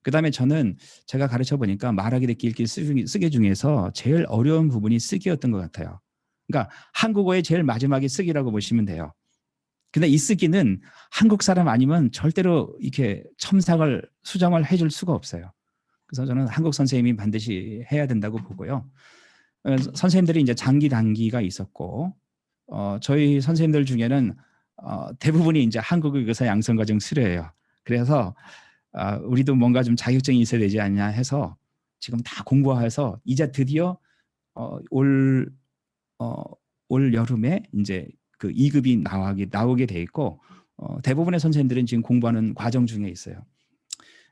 S4: 그다음에 저는 제가 가르쳐 보니까 말하기, 듣기, 읽기, 쓰기 중에서 제일 어려운 부분이 쓰기였던 것 같아요. 그러니까 한국어의 제일 마지막이 쓰기라고 보시면 돼요. 근데 이 쓰기는 한국 사람 아니면 절대로 이렇게 첨삭을 수정을 해줄 수가 없어요. 그래서 저는 한국 선생님이 반드시 해야 된다고 보고요. 선생님들이 이제 장기 단기가 있었고 저희 선생님들 중에는 대부분이 이제 한국어 교사 양성 과정 수료예요. 그래서 우리도 뭔가 좀 자격증이 있어야 되지 않냐 해서 지금 다 공부해서 이제 드디어 올 여름에 이제 그 2급이 나오게 돼 있고 대부분의 선생님들은 지금 공부하는 과정 중에 있어요.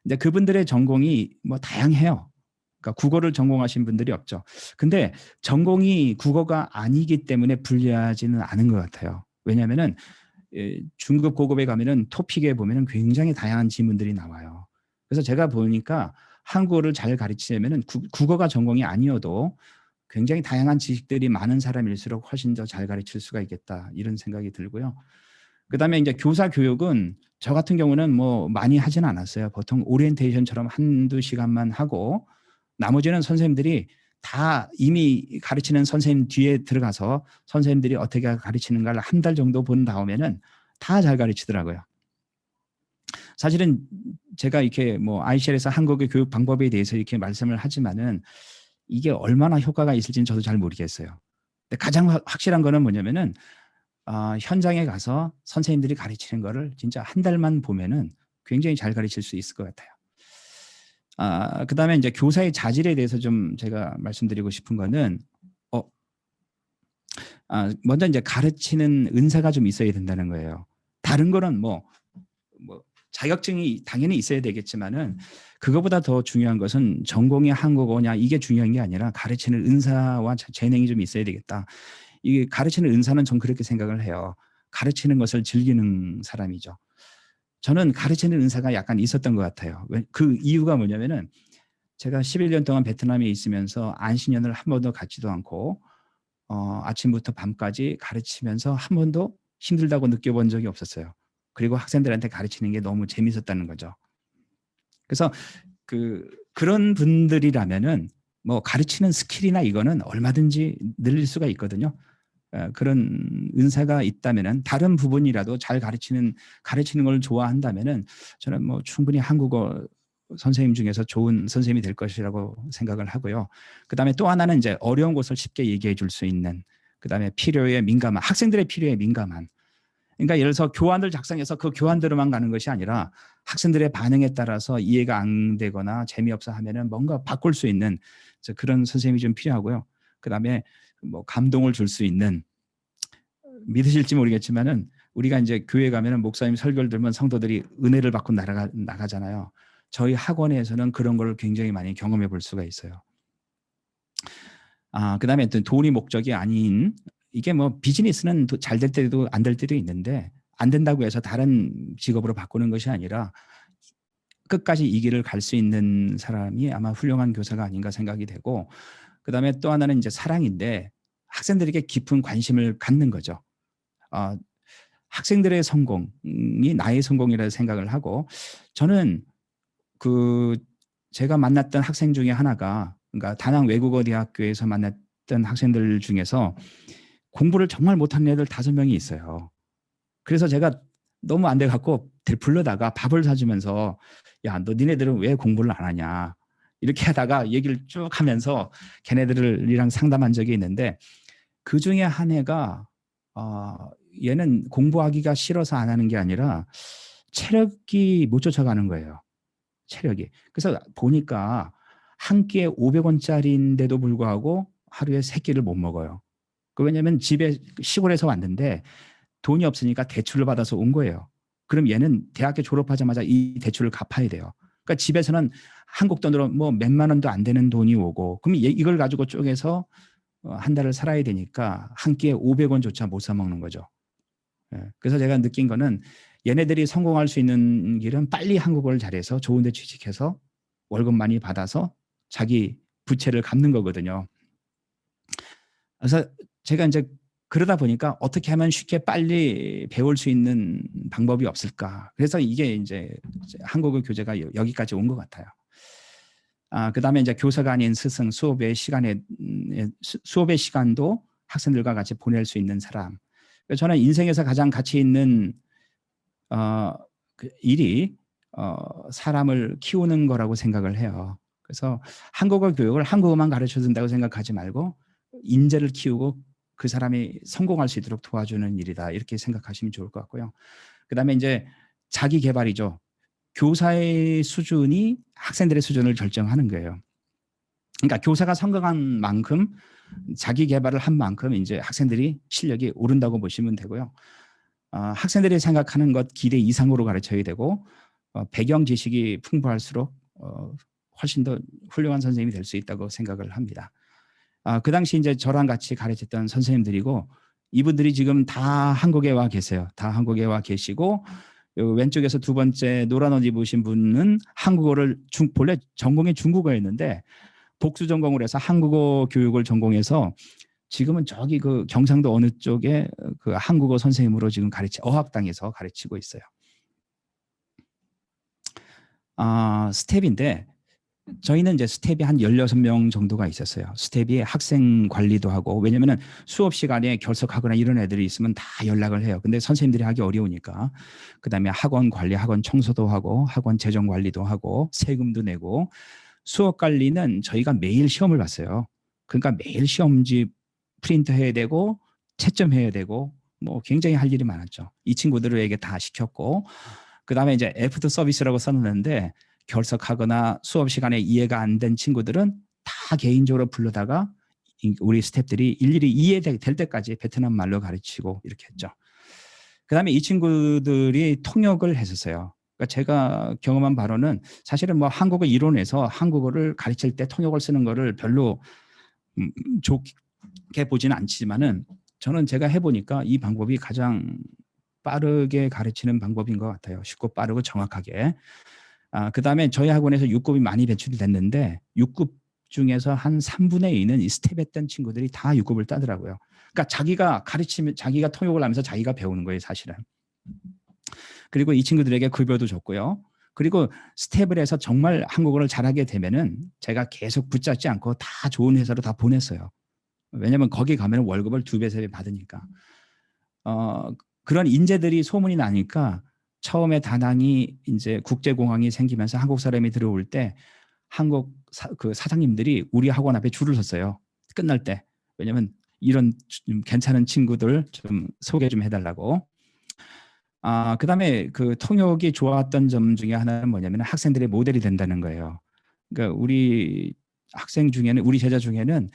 S4: 근데 그분들의 전공이 뭐 다양해요. 그러니까 국어를 전공하신 분들이 없죠. 근데 전공이 국어가 아니기 때문에 불리하지는 않은 것 같아요. 왜냐하면은 중급 고급에 가면은 토픽에 보면은 굉장히 다양한 지문들이 나와요. 그래서 제가 보니까 한국어를 잘 가르치려면은 국어가 전공이 아니어도 굉장히 다양한 지식들이 많은 사람일수록 훨씬 더 잘 가르칠 수가 있겠다 이런 생각이 들고요. 그다음에 이제 교사 교육은 저 같은 경우는 뭐 많이 하진 않았어요. 보통 오리엔테이션처럼 한두 시간만 하고 나머지는 선생님들이 다 이미 가르치는 선생님 뒤에 들어가서 선생님들이 어떻게 가르치는가를 한 달 정도 본 다음에는 다 잘 가르치더라고요. 사실은 제가 이렇게 뭐 ICL에서 한국의 교육 방법에 대해서 이렇게 말씀을 하지만은 이게 얼마나 효과가 있을지는 저도 잘 모르겠어요. 근데 가장 확실한 거는 뭐냐면은 현장에 가서 선생님들이 가르치는 거를 진짜 한 달만 보면은 굉장히 잘 가르칠 수 있을 것 같아요. 그다음에 이제 교사의 자질에 대해서 좀 제가 말씀드리고 싶은 거는 먼저 이제 가르치는 은사가 좀 있어야 된다는 거예요. 다른 거는 뭐 자격증이 당연히 있어야 되겠지만은 그거보다 더 중요한 것은 전공이 한국어냐 이게 중요한 게 아니라 가르치는 은사와 재능이 좀 있어야 되겠다. 이게 가르치는 은사는 전 그렇게 생각을 해요. 가르치는 것을 즐기는 사람이죠. 저는 가르치는 은사가 약간 있었던 것 같아요. 그 이유가 뭐냐면은 제가 11년 동안 베트남에 있으면서 안식년을 한 번도 갖지도 않고 아침부터 밤까지 가르치면서 한 번도 힘들다고 느껴본 적이 없었어요. 그리고 학생들한테 가르치는 게 너무 재밌었다는 거죠. 그래서 그런 분들이라면은 뭐 가르치는 스킬이나 이거는 얼마든지 늘릴 수가 있거든요. 그런 은사가 있다면은 다른 부분이라도 잘 가르치는 걸 좋아한다면은 저는 뭐 충분히 한국어 선생님 중에서 좋은 선생님이 될 것이라고 생각을 하고요. 그다음에 또 하나는 이제 어려운 것을 쉽게 얘기해 줄 수 있는, 그다음에 필요에 민감한, 학생들의 필요에 민감한. 그러니까 예를 들어서 교환을 작성해서 그 교환대로만 가는 것이 아니라 학생들의 반응에 따라서 이해가 안 되거나 재미없어 하면은 뭔가 바꿀 수 있는 그런 선생님이 좀 필요하고요. 그다음에 뭐 감동을 줄 수 있는, 믿으실지 모르겠지만은 우리가 이제 교회 가면은 목사님 설교를 들으면 성도들이 은혜를 받고 나가잖아요. 저희 학원에서는 그런 걸 굉장히 많이 경험해 볼 수가 있어요. 그다음에 또 돈이 목적이 아닌, 이게 뭐 비즈니스는 잘 될 때도 안 될 때도 있는데, 안 된다고 해서 다른 직업으로 바꾸는 것이 아니라 끝까지 이 길을 갈 수 있는 사람이 아마 훌륭한 교사가 아닌가 생각이 되고, 그다음에 또 하나는 이제 사랑인데 학생들에게 깊은 관심을 갖는 거죠. 학생들의 성공이 나의 성공이라 생각을 하고, 저는 제가 만났던 학생 중에 하나가, 그러니까 다낭 외국어 대학교에서 만났던 학생들 중에서 공부를 정말 못하는 애들 5명이 있어요. 그래서 제가 너무 안 돼 갖고 불러다가 밥을 사주면서, 야, 너 니네들은 왜 공부를 안 하냐, 이렇게 하다가 얘기를 쭉 하면서 걔네들이랑 상담한 적이 있는데, 그 중에 한 애가 얘는 공부하기가 싫어서 안 하는 게 아니라 체력이 못 쫓아가는 거예요. 체력이. 그래서 보니까 한 끼에 500원짜리인데도 불구하고 하루에 3끼를 못 먹어요. 왜냐하면 집에 시골에서 왔는데 돈이 없으니까 대출을 받아서 온 거예요. 그럼 얘는 대학교 졸업하자마자 이 대출을 갚아야 돼요. 그러니까 집에서는 한국 돈으로 뭐 몇만 원도 안 되는 돈이 오고, 그럼 이걸 가지고 쪼개서 한 달을 살아야 되니까 한 끼에 500원조차 못 사 먹는 거죠. 그래서 제가 느낀 거는, 얘네들이 성공할 수 있는 길은 빨리 한국어를 잘해서 좋은 데 취직해서 월급 많이 받아서 자기 부채를 갚는 거거든요. 그래서 제가 이제 그러다 보니까 어떻게 하면 쉽게 빨리 배울 수 있는 방법이 없을까. 그래서 이게 이제 한국어 교재가 여기까지 온 것 같아요. 그다음에 이제 교사가 아닌 스승, 수업의 시간도 학생들과 같이 보낼 수 있는 사람. 저는 인생에서 가장 가치 있는 일이 사람을 키우는 거라고 생각을 해요. 그래서 한국어 교육을 한국어만 가르쳐 준다고 생각하지 말고 인재를 키우고 그 사람이 성공할 수 있도록 도와주는 일이다, 이렇게 생각하시면 좋을 것 같고요. 그다음에 이제 자기 개발이죠. 교사의 수준이 학생들의 수준을 결정하는 거예요. 그러니까 교사가 성공한 만큼, 자기 개발을 한 만큼 이제 학생들이 실력이 오른다고 보시면 되고요. 학생들이 생각하는 것 기대 이상으로 가르쳐야 되고, 배경 지식이 풍부할수록 훨씬 더 훌륭한 선생님이 될 수 있다고 생각을 합니다. 그 당시 이제 저랑 같이 가르쳤던 선생님들이고, 이분들이 지금 다 한국에 와 계세요. 다 한국에 와 계시고, 왼쪽에서 두 번째 노란 옷 입으신 분은 한국어를 본래 전공이 중국어였는데 복수 전공을 해서 한국어 교육을 전공해서 지금은 저기 그 경상도 어느 쪽에 그 한국어 선생님으로 지금 어학당에서 가르치고 있어요. 스텝인데 저희는 이제 스텝이 한 16명 정도가 있었어요. 스텝이 학생 관리도 하고, 왜냐면은 수업 시간에 결석하거나 이런 애들이 있으면 다 연락을 해요. 근데 선생님들이 하기 어려우니까. 그다음에 학원 관리, 학원 청소도 하고, 학원 재정 관리도 하고, 세금도 내고, 수업 관리는 저희가 매일 시험을 봤어요. 그러니까 매일 시험지 프린트 해야 되고, 채점해야 되고, 뭐 굉장히 할 일이 많았죠. 이 친구들에게 다 시켰고, 그다음에 이제 애프터 서비스라고 써놓는데, 결석하거나 수업 시간에 이해가 안 된 친구들은 다 개인적으로 불러다가 우리 스태프들이 일일이 이해될 때까지 베트남 말로 가르치고 이렇게 했죠. 그다음에 이 친구들이 통역을 했었어요. 그러니까 제가 경험한 바로는, 사실은 뭐 한국어 이론에서 한국어를 가르칠 때 통역을 쓰는 거를 별로 좋게 보지는 않지만은, 저는 제가 해보니까 이 방법이 가장 빠르게 가르치는 방법인 것 같아요. 쉽고 빠르고 정확하게. 그다음에 저희 학원에서 6급이 많이 배출이 됐는데 6급 중에서 한 3분의 2는 이 스텝 했던 친구들이 다 6급을 따더라고요. 그러니까 자기가 가르치면, 자기가 통역을 하면서 자기가 배우는 거예요, 사실은. 그리고 이 친구들에게 급여도 줬고요. 그리고 스텝을 해서 정말 한국어를 잘하게 되면은 제가 계속 붙잡지 않고 다 좋은 회사로 다 보냈어요. 왜냐면 거기 가면 월급을 2배, 3배 받으니까. 그런 인재들이 소문이 나니까 처음에 다낭이 이제 국제공항이 생기면서 한국 사람이 들어올 때 한국 그 사장님들이 우리 학원 앞에 줄을 섰어요. 끝날 때. 왜냐면 이런 좀 괜찮은 친구들 좀 소개 좀 해달라고. 그다음에 그 통역이 좋았던 점 중에 하나는 뭐냐면 학생들의 모델이 된다는 거예요. 그러니까 우리 학생 중에는 우리 제자 중에는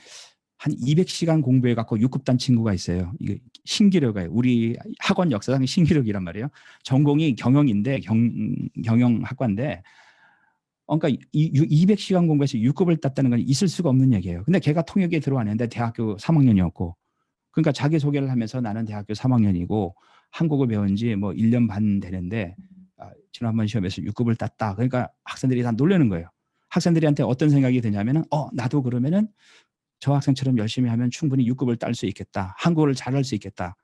S4: 한 200시간 공부해 갖고 6급단 친구가 있어요. 이게 신기록이에요. 우리 학원 역사상 신기록이란 말이에요. 전공이 경영인데 경영학과인데 그러니까 200시간 공부해서 6급을 땄다는 건 있을 수가 없는 얘기예요. 근데 걔가 통역에 들어왔는데 대학교 3학년이었고 그러니까 자기소개를 하면서 나는 대학교 3학년이고 한국어 배운 지 뭐 1년 반 되는데 지난번 시험에서 6급을 땄다. 그러니까 학생들이 다 놀라는 거예요. 학생들한테 어떤 생각이 드냐면은 나도 그러면은 저 학생처럼 열심히 하면 충분히 6급을 딸 수 있겠다. 한국어를 잘할 수 있겠다.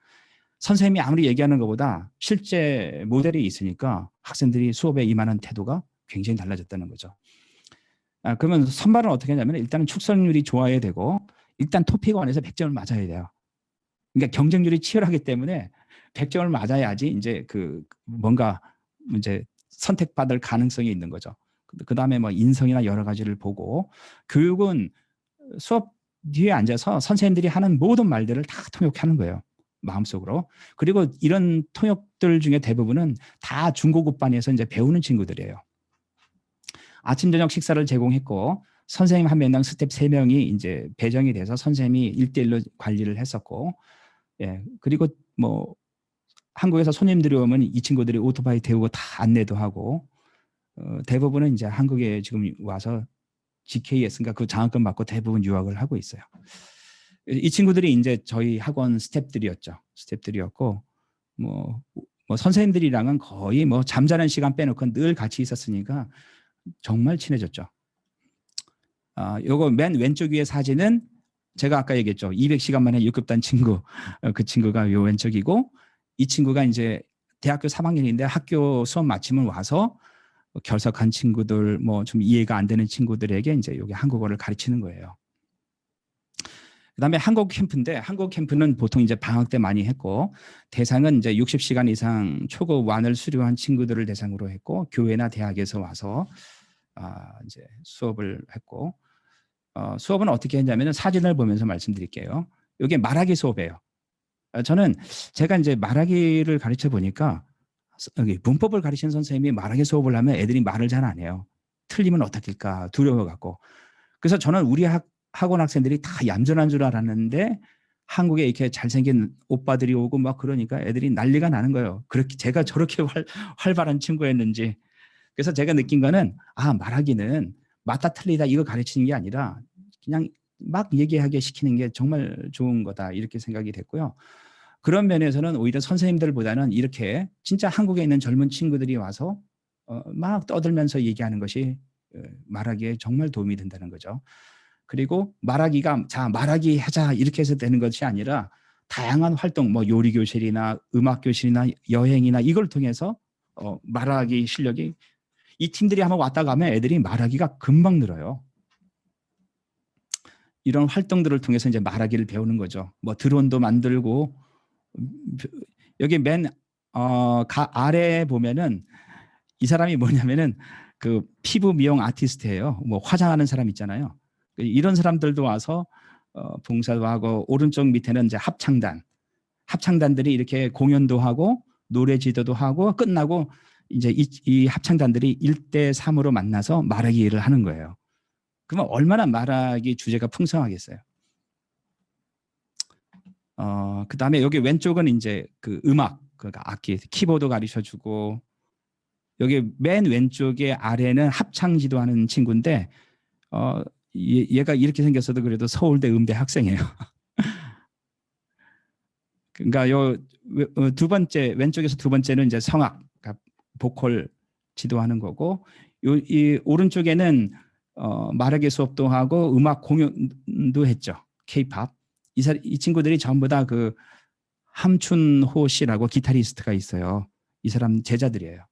S4: 선생님이 아무리 얘기하는 것보다 실제 모델이 있으니까 학생들이 수업에 임하는 태도가 굉장히 달라졌다는 거죠. 그러면 선발은 어떻게 하냐면 일단은 축선율이 좋아야 되고 일단 토픽원에서 100점을 맞아야 돼요. 그러니까 경쟁률이 치열하기 때문에 100점을 맞아야지 이제 그 뭔가 이제 선택받을 가능성이 있는 거죠. 그다음에 뭐 인성이나 여러 가지를 보고 교육은 수업 뒤에 앉아서 선생님들이 하는 모든 말들을 다 통역하는 거예요. 마음속으로. 그리고 이런 통역들 중에 대부분은 다 중고급반에서 이제 배우는 친구들이에요. 아침 저녁 식사를 제공했고 선생님 한 명당 스텝 3명이 이제 배정이 돼서 선생님이 1대1로 관리를 했었고 그리고 뭐 한국에서 손님들이 오면 이 친구들이 오토바이 태우고 다 안내도 하고 대부분은 이제 한국에 지금 와서 GKS 그러니까 그 장학금 받고 대부분 유학을 하고 있어요. 이 친구들이 이제 저희 학원 스텝들이었고 뭐 선생님들이랑은 거의 뭐 잠자는 시간 빼놓고 늘 같이 있었으니까 정말 친해졌죠. 요거 맨 왼쪽 위에 사진은 제가 아까 얘기했죠. 200시간 만에 6급단 친구. 그 친구가 요 왼쪽이고 이 친구가 이제 대학교 3학년인데 학교 수업 마치면 와서 결석한 친구들 뭐 좀 이해가 안 되는 친구들에게 이제 여기 한국어를 가르치는 거예요. 그다음에 한국 캠프인데 한국 캠프는 보통 이제 방학 때 많이 했고 대상은 이제 60시간 이상 초급 완을 수료한 친구들을 대상으로 했고 교회나 대학에서 와서 이제 수업을 했고 수업은 어떻게 했냐면 사진을 보면서 말씀드릴게요. 이게 말하기 수업이에요. 저는 제가 이제 말하기를 가르쳐 보니까 여기 문법을 가르치는 선생님이 말하기 수업을 하면 애들이 말을 잘 안 해요. 틀리면 어떡할까 두려워 갖고. 그래서 저는 우리 학원 학생들이 다 얌전한 줄 알았는데 한국에 이렇게 잘생긴 오빠들이 오고 막 그러니까 애들이 난리가 나는 거예요. 그렇게 제가 저렇게 활발한 친구였는지. 그래서 제가 느낀 거는 말하기는 맞다 틀리다 이거 가르치는 게 아니라 그냥 막 얘기하게 시키는 게 정말 좋은 거다 이렇게 생각이 됐고요. 그런 면에서는 오히려 선생님들보다는 이렇게 진짜 한국에 있는 젊은 친구들이 와서 막 떠들면서 얘기하는 것이 말하기에 정말 도움이 된다는 거죠. 그리고 말하기가 말하기 하자 이렇게 해서 되는 것이 아니라 다양한 활동 뭐 요리 교실이나 음악 교실이나 여행이나 이걸 통해서 말하기 실력이 이 팀들이 한번 왔다 가면 애들이 말하기가 금방 늘어요. 이런 활동들을 통해서 이제 말하기를 배우는 거죠. 뭐 드론도 만들고 여기 맨 아래에 보면은 이 사람이 뭐냐면은 그 피부 미용 아티스트예요. 뭐 화장하는 사람 있잖아요. 이런 사람들도 와서 봉사도 하고 오른쪽 밑에는 이제 합창단들이 이렇게 공연도 하고 노래 지도도 하고 끝나고 이제 이 합창단들이 1대3으로 만나서 말하기를 하는 거예요. 그러면 얼마나 말하기 주제가 풍성하겠어요. 그다음에 여기 왼쪽은 이제 그 음악, 그러니까 악기, 키보드 가르쳐주고 여기 맨 왼쪽에 아래는 합창 지도하는 친구인데 얘가 이렇게 생겼어도 그래도 서울대 음대 학생이에요. 그러니까 요 두 번째 왼쪽에서 두 번째는 이제 성악, 그러니까 보컬 지도하는 거고 이 오른쪽에는 말하기 수업도 하고 음악 공연도 했죠. K-팝. 이 친구들이 전부 다 그 함춘호 씨라고 기타리스트가 있어요. 이 사람 제자들이에요.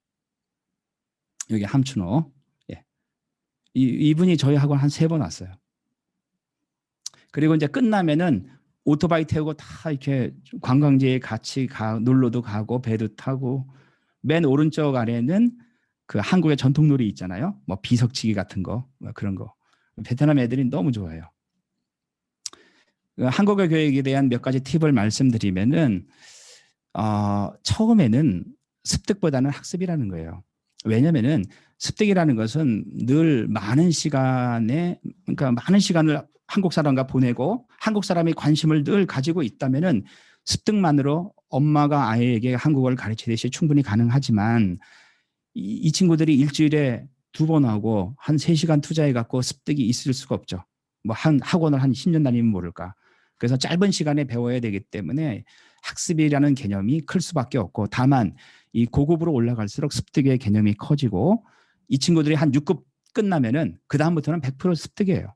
S4: 여기 함춘호. 예. 이분이 저희 학원 한 3번 왔어요. 그리고 이제 끝나면은 오토바이 태우고 다 이렇게 관광지에 같이 놀러도 가고 배도 타고 맨 오른쪽 아래는 그 한국의 전통놀이 있잖아요. 뭐 비석치기 같은 거, 뭐 그런 거. 베트남 애들이 너무 좋아해요. 한국어 교육에 대한 몇 가지 팁을 말씀드리면은 처음에는 습득보다는 학습이라는 거예요. 왜냐면은 습득이라는 것은 늘 많은 시간에, 그러니까 많은 시간을 한국 사람과 보내고 한국 사람이 관심을 늘 가지고 있다면은 습득만으로 엄마가 아이에게 한국어를 가르치듯이 충분히 가능하지만 이 친구들이 일주일에 2번 하고 한 3시간 투자해 갖고 습득이 있을 수가 없죠. 뭐 한 학원을 한 10년 다니면 모를까. 그래서 짧은 시간에 배워야 되기 때문에 학습이라는 개념이 클 수밖에 없고, 다만 이 고급으로 올라갈수록 습득의 개념이 커지고, 이 친구들이 한 6급 끝나면은 그 다음부터는 100% 습득이에요.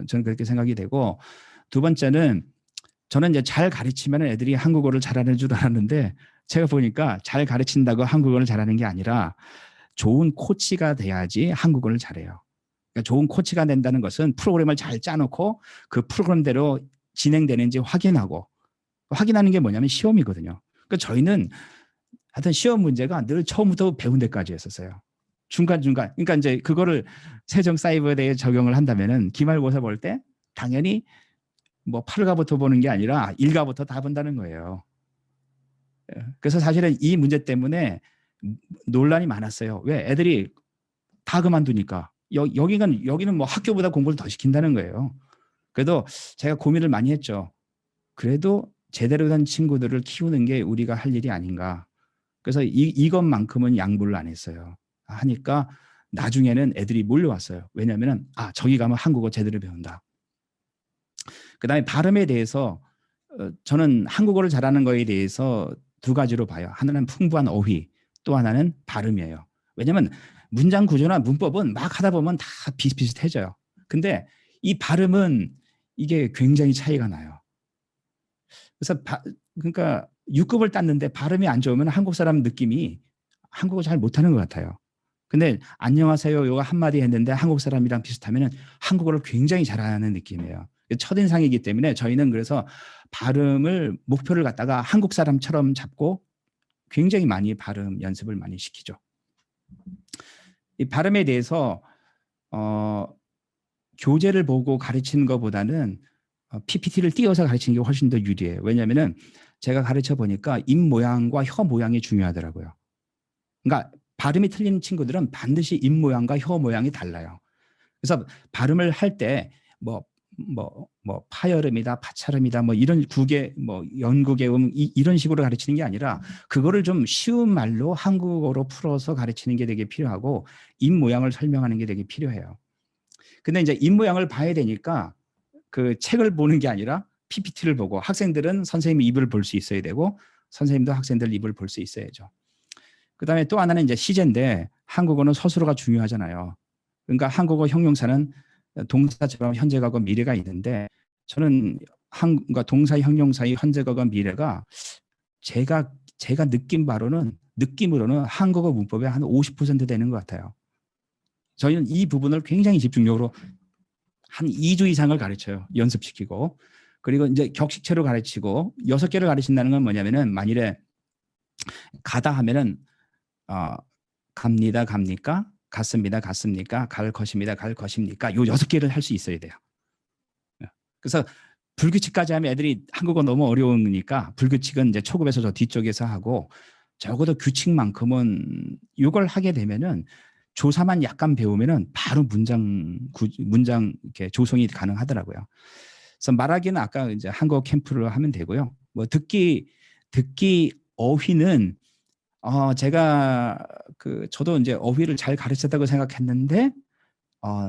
S4: 저는 그렇게 생각이 되고, 두 번째는 저는 이제 잘 가르치면 애들이 한국어를 잘하는 줄 알았는데, 제가 보니까 잘 가르친다고 한국어를 잘하는 게 아니라 좋은 코치가 돼야지 한국어를 잘해요. 그러니까 좋은 코치가 된다는 것은 프로그램을 잘 짜놓고 그 프로그램대로 진행되는지 확인하는 게 뭐냐면 시험이거든요. 그러니까 저희는 하여튼 시험 문제가 늘 처음부터 배운 데까지 했었어요. 중간중간. 그러니까 이제 그거를 세종사이버대에 적용을 한다면은 기말고사 볼 때 당연히 뭐 8가부터 보는 게 아니라 1가부터 다 본다는 거예요. 그래서 사실은 이 문제 때문에 논란이 많았어요. 왜? 애들이 다 그만두니까. 여기는 뭐 학교보다 공부를 더 시킨다는 거예요. 그래도 제가 고민을 많이 했죠. 그래도 제대로 된 친구들을 키우는 게 우리가 할 일이 아닌가. 그래서 이것만큼은 양보를 안 했어요. 하니까 나중에는 애들이 몰려왔어요. 왜냐하면 저기 가면 한국어 제대로 배운다. 그다음에 발음에 대해서 저는 한국어를 잘하는 거에 대해서 2가지로 봐요. 하나는 풍부한 어휘, 또 하나는 발음이에요. 왜냐하면 문장 구조나 문법은 막 하다 보면 다 비슷비슷해져요. 근데 이 발음은 이게 굉장히 차이가 나요. 그래서 그러니까 6급을 땄는데 발음이 안 좋으면 한국 사람 느낌이 한국어 잘 못하는 것 같아요. 근데 안녕하세요 요거 한마디 했는데 한국 사람이랑 비슷하면 한국어를 굉장히 잘하는 느낌이에요. 첫인상이기 때문에 저희는 그래서 발음을 목표를 갖다가 한국 사람처럼 잡고 굉장히 많이 발음 연습을 많이 시키죠. 이 발음에 대해서 교재를 보고 가르치는 것보다는 PPT를 띄워서 가르치는 게 훨씬 더 유리해요. 왜냐하면 제가 가르쳐 보니까 입 모양과 혀 모양이 중요하더라고요. 그러니까 발음이 틀린 친구들은 반드시 입 모양과 혀 모양이 달라요. 그래서 발음을 할 때 파열음이다, 파찰음이다, 뭐 이런 국의 연국의 이런 식으로 가르치는 게 아니라 그거를 좀 쉬운 말로 한국어로 풀어서 가르치는 게 되게 필요하고 입 모양을 설명하는 게 되게 필요해요. 근데 이제 입 모양을 봐야 되니까 그 책을 보는 게 아니라 PPT를 보고 학생들은 선생님 입을 볼 수 있어야 되고 선생님도 학생들 입을 볼 수 있어야죠. 그다음에 또 하나는 이제 시제인데 한국어는 서술어가 중요하잖아요. 그러니까 한국어 형용사는 동사처럼 현재, 과거, 미래가 있는데 저는 그러니까 동사, 형용사의 현재, 과거, 미래가 제가 느낌으로는 한국어 문법의 한 50% 되는 것 같아요. 저희는 이 부분을 굉장히 집중적으로 한 2주 이상을 가르쳐요. 연습시키고. 그리고 이제 격식체로 가르치고 6개를 가르친다는 건 뭐냐면은 만일에 가다 하면은 갑니다, 갑니까? 갔습니다, 갔습니까? 갈 것입니다, 갈 것입니까? 요 6개를 할 수 있어야 돼요. 그래서 불규칙까지 하면 애들이 한국어 너무 어려우니까 불규칙은 이제 초급에서 저 뒤쪽에서 하고 적어도 규칙만큼은 이걸 하게 되면은 조사만 약간 배우면은 바로 문장 이렇게 조성이 가능하더라고요. 그래서 말하기는 아까 이제 한국어 캠프를 하면 되고요. 뭐 듣기 어휘는 제가 저도 이제 어휘를 잘 가르쳤다고 생각했는데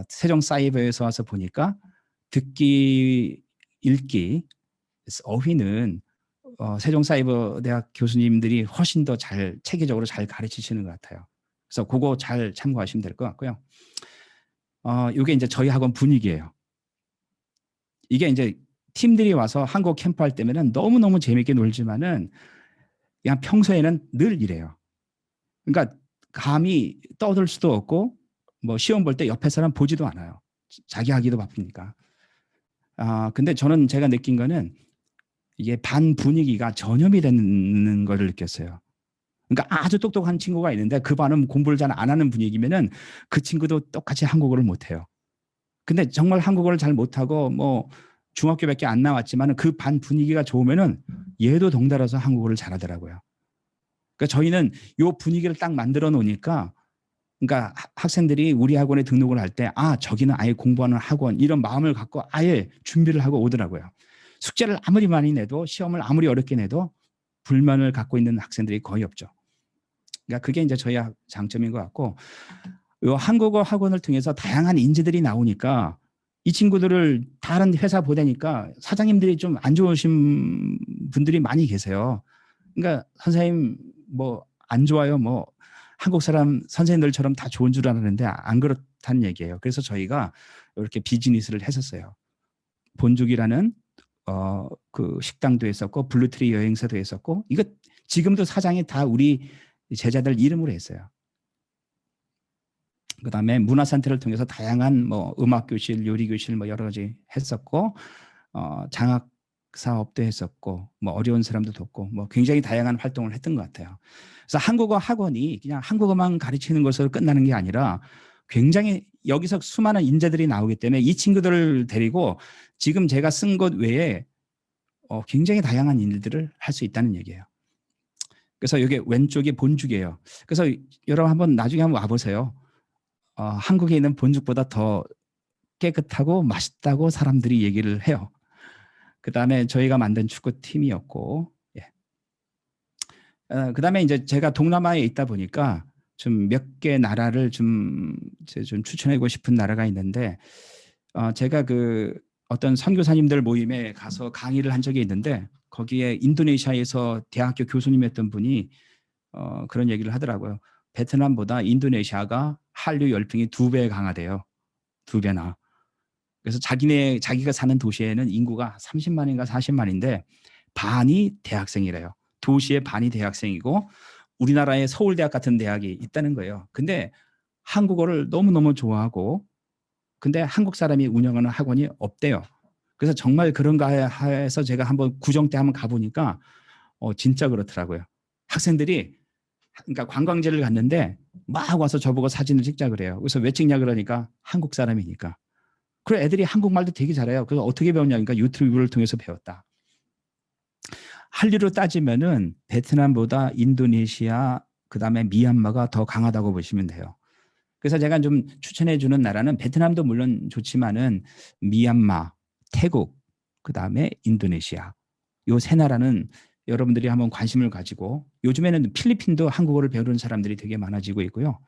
S4: 세종사이버에서 와서 보니까 듣기, 읽기, 어휘는 세종사이버대학 교수님들이 훨씬 더 잘 체계적으로 잘 가르치시는 것 같아요. 그래서 그거 잘 참고하시면 될 것 같고요. 이게 이제 저희 학원 분위기예요. 이게 이제 팀들이 와서 한국 캠프 할 때면은 너무너무 재밌게 놀지만은 그냥 평소에는 늘 이래요. 그러니까 감히 떠들 수도 없고 뭐 시험 볼 때 옆에 사람 보지도 않아요. 자기 하기도 바쁘니까. 근데 저는 제가 느낀 거는 이게 반 분위기가 전염이 되는 거를 느꼈어요. 그러니까 아주 똑똑한 친구가 있는데 그 반은 공부를 잘 안 하는 분위기면은 그 친구도 똑같이 한국어를 못 해요. 근데 정말 한국어를 잘 못하고 뭐 중학교밖에 안 나왔지만 그 반 분위기가 좋으면은 얘도 덩달아서 한국어를 잘하더라고요. 그러니까 저희는 요 분위기를 딱 만들어 놓으니까 그러니까 학생들이 우리 학원에 등록을 할 때 저기는 아예 공부하는 학원 이런 마음을 갖고 아예 준비를 하고 오더라고요. 숙제를 아무리 많이 내도 시험을 아무리 어렵게 내도 불만을 갖고 있는 학생들이 거의 없죠. 그러니까 그게 이제 저희 장점인 것 같고 요 한국어 학원을 통해서 다양한 인재들이 나오니까 이 친구들을 다른 회사 보내니까 사장님들이 좀 안 좋으신 분들이 많이 계세요. 그러니까 선생님 뭐 안 좋아요. 뭐 한국 사람 선생님들처럼 다 좋은 줄 알았는데 안 그렇다는 얘기예요. 그래서 저희가 이렇게 비즈니스를 했었어요. 본죽이라는 그 식당도 했었고 블루트리 여행사도 했었고 이거 지금도 사장이 다 우리 제자들 이름으로 했어요. 그다음에 문화센터를 통해서 다양한 뭐 음악 교실, 요리 교실 뭐 여러 가지 했었고 장학 사업도 했었고 뭐 어려운 사람도 돕고 뭐 굉장히 다양한 활동을 했던 것 같아요. 그래서 한국어 학원이 그냥 한국어만 가르치는 것으로 끝나는 게 아니라 굉장히 여기서 수많은 인재들이 나오기 때문에 이 친구들을 데리고 지금 제가 쓴 것 외에 굉장히 다양한 일들을 할 수 있다는 얘기예요. 그래서 여기 왼쪽이 본죽이에요. 그래서 여러분 한번 나중에 한번 와보세요. 한국에 있는 본죽보다 더 깨끗하고 맛있다고 사람들이 얘기를 해요. 그 다음에 저희가 만든 축구팀이었고, 예. 그 다음에 이제 제가 동남아에 있다 보니까 좀 몇 개 나라를 좀 추천하고 싶은 나라가 있는데, 제가 그 어떤 선교사님들 모임에 가서 강의를 한 적이 있는데, 거기에 인도네시아에서 대학교 교수님이었던 분이 그런 얘기를 하더라고요. 베트남보다 인도네시아가 한류 열풍이 2배 강하대요. 2배나. 그래서 자기가 사는 도시에는 인구가 30만인가 40만인데 반이 대학생이래요. 도시의 반이 대학생이고 우리나라의 서울대학 같은 대학이 있다는 거예요. 근데 한국어를 너무너무 좋아하고 근데 한국 사람이 운영하는 학원이 없대요. 그래서 정말 그런가 해서 제가 한번 구정 때 한번 가보니까 진짜 그렇더라고요. 학생들이 그러니까 관광지를 갔는데 막 와서 저보고 사진을 찍자 그래요. 그래서 왜 찍냐 그러니까 한국 사람이니까. 그리고 애들이 한국말도 되게 잘해요. 그래서 어떻게 배웠냐니까 유튜브를 통해서 배웠다. 한류로 따지면은 베트남보다 인도네시아 그다음에 미얀마가 더 강하다고 보시면 돼요. 그래서 제가 좀 추천해 주는 나라는 베트남도 물론 좋지만은 미얀마, 태국, 그다음에 인도네시아. 요 세 나라는 여러분들이 한번 관심을 가지고 요즘에는 필리핀도 한국어를 배우는 사람들이 되게 많아지고 있고요.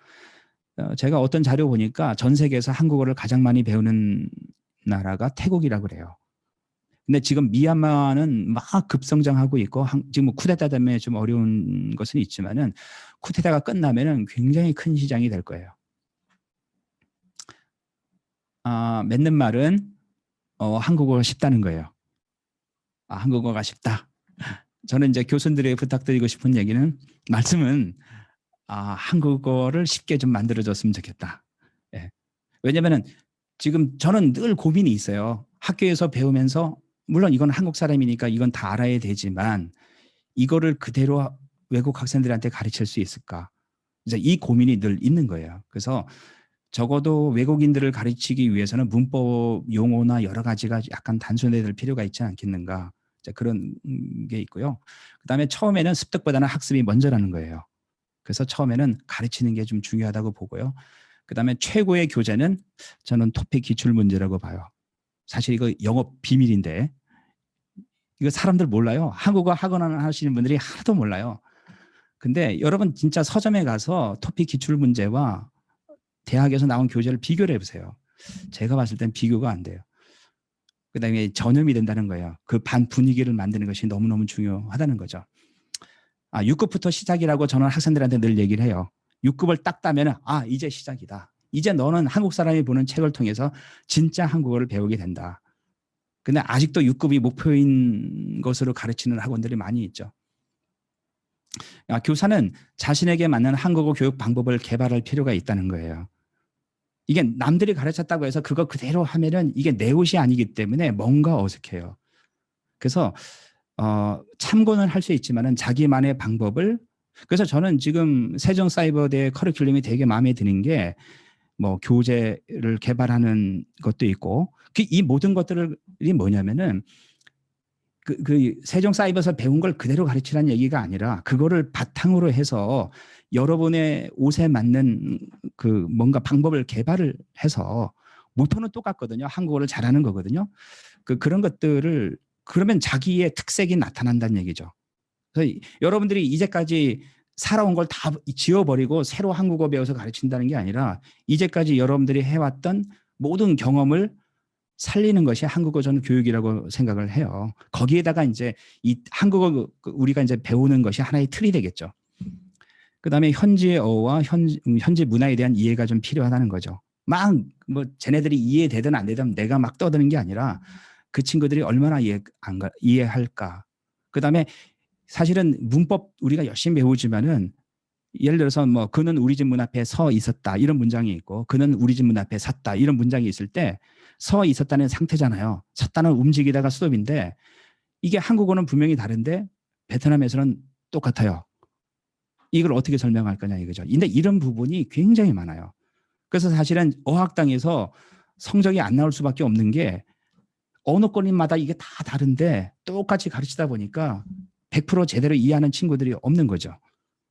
S4: 제가 어떤 자료 보니까 전 세계에서 한국어를 가장 많이 배우는 나라가 태국이라고 그래요. 근데 지금 미얀마는 막 급성장하고 있고 지금 뭐 쿠데타 때문에 좀 어려운 것은 있지만은 쿠데타가 끝나면은 굉장히 큰 시장이 될 거예요. 맺는 말은 한국어가 쉽다는 거예요. 한국어가 쉽다. 저는 이제 교수님들에게 부탁드리고 싶은 말씀은 한국어를 쉽게 좀 만들어줬으면 좋겠다. 예. 왜냐면은 지금 저는 늘 고민이 있어요. 학교에서 배우면서 물론 이건 한국 사람이니까 이건 다 알아야 되지만 이거를 그대로 외국 학생들한테 가르칠 수 있을까? 이제 이 고민이 늘 있는 거예요. 그래서 적어도 외국인들을 가르치기 위해서는 문법 용어나 여러 가지가 약간 단순해야 될 필요가 있지 않겠는가? 그런 게 있고요. 그다음에 처음에는 습득보다는 학습이 먼저라는 거예요. 그래서 처음에는 가르치는 게 좀 중요하다고 보고요. 그다음에 최고의 교재는 저는 토픽 기출 문제라고 봐요. 사실 이거 영업 비밀인데 이거 사람들 몰라요. 한국어 학원 하시는 분들이 하나도 몰라요. 근데 여러분 진짜 서점에 가서 토픽 기출 문제와 대학에서 나온 교재를 비교를 해보세요. 제가 봤을 땐 비교가 안 돼요. 그다음에 전염이 된다는 거예요. 그 반 분위기를 만드는 것이 너무너무 중요하다는 거죠. 6급부터 시작이라고 저는 학생들한테 늘 얘기를 해요. 6급을 딱 따면 이제 시작이다. 이제 너는 한국 사람이 보는 책을 통해서 진짜 한국어를 배우게 된다. 근데 아직도 6급이 목표인 것으로 가르치는 학원들이 많이 있죠. 교사는 자신에게 맞는 한국어 교육 방법을 개발할 필요가 있다는 거예요. 이게 남들이 가르쳤다고 해서 그거 그대로 하면은 이게 내 옷이 아니기 때문에 뭔가 어색해요. 그래서 참고는 할 수 있지만은 자기만의 방법을 그래서 저는 지금 세종사이버대 커리큘럼이 되게 마음에 드는 게 뭐 교재를 개발하는 것도 있고 이 모든 것들이 뭐냐면은 그 세종사이버에서 배운 걸 그대로 가르치라는 얘기가 아니라 그거를 바탕으로 해서 여러분의 옷에 맞는 그 뭔가 방법을 개발을 해서 목표는 똑같거든요. 한국어를 잘하는 거거든요. 그런 것들을 그러면 자기의 특색이 나타난다는 얘기죠. 그래서 여러분들이 이제까지 살아온 걸 다 지워버리고 새로 한국어 배워서 가르친다는 게 아니라 이제까지 여러분들이 해왔던 모든 경험을 살리는 것이 한국어 저는 교육이라고 생각을 해요. 거기에다가 이제 이 한국어 우리가 이제 배우는 것이 하나의 틀이 되겠죠. 그다음에 현지어와 현지 문화에 대한 이해가 좀 필요하다는 거죠. 막 뭐 쟤네들이 이해되든 안 되든 내가 막 떠드는 게 아니라 그 친구들이 얼마나 이해할까. 그다음에 사실은 문법 우리가 열심히 배우지만은 예를 들어서 뭐 그는 우리 집 문 앞에 서 있었다 이런 문장이 있고 그는 우리 집 문 앞에 섰다 이런 문장이 있을 때 서 있었다는 상태잖아요. 섰다는 움직이다가 수동인데 이게 한국어는 분명히 다른데 베트남에서는 똑같아요. 이걸 어떻게 설명할 거냐 이거죠. 근데 이런 부분이 굉장히 많아요. 그래서 사실은 어학당에서 성적이 안 나올 수밖에 없는 게 언어권마다 이게 다 다른데 똑같이 가르치다 보니까 100% 제대로 이해하는 친구들이 없는 거죠.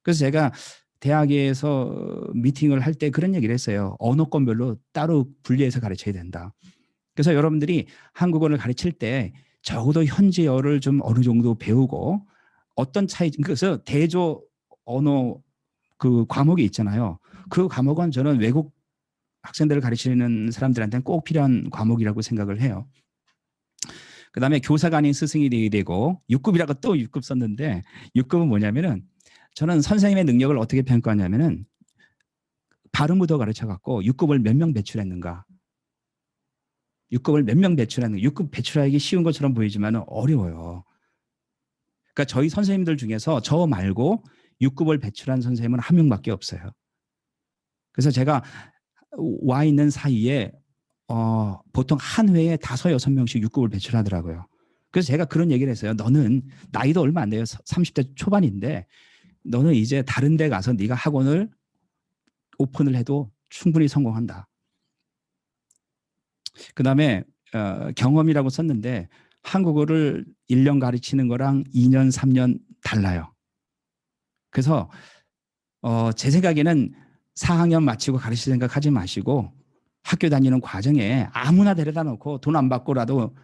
S4: 그래서 제가 대학에서 미팅을 할 때 그런 얘기를 했어요. 언어권별로 따로 분리해서 가르쳐야 된다. 그래서 여러분들이 한국어를 가르칠 때 적어도 현지어를 좀 어느 정도 배우고 어떤 차이, 그래서 대조 언어 그 과목이 있잖아요. 그 과목은 저는 외국 학생들을 가르치는 사람들한테는 꼭 필요한 과목이라고 생각을 해요. 그 다음에 교사가 아닌 스승이 되게 되고 6급이라고 또 6급 썼는데 6급은 뭐냐면은 저는 선생님의 능력을 어떻게 평가하냐면은 발음부터 가르쳐갖고 6급을 몇 명 배출했는가. 6급을 몇 명 배출하는 6급 배출하기 쉬운 것처럼 보이지만 어려워요. 그러니까 저희 선생님들 중에서 저 말고 6급을 배출한 선생님은 한 명밖에 없어요. 그래서 제가 와 있는 사이에 보통 한 회에 5, 6명씩 6급을 배출하더라고요. 그래서 제가 그런 얘기를 했어요. 너는 나이도 얼마 안 돼요. 30대 초반인데 너는 이제 다른 데 가서 네가 학원을 오픈을 해도 충분히 성공한다. 그다음에 경험이라고 썼는데 한국어를 1년 가르치는 거랑 2년, 3년 달라요. 그래서 제 생각에는 4학년 마치고 가르칠 생각하지 마시고 학교 다니는 과정에 아무나 데려다 놓고 돈 안 받고라도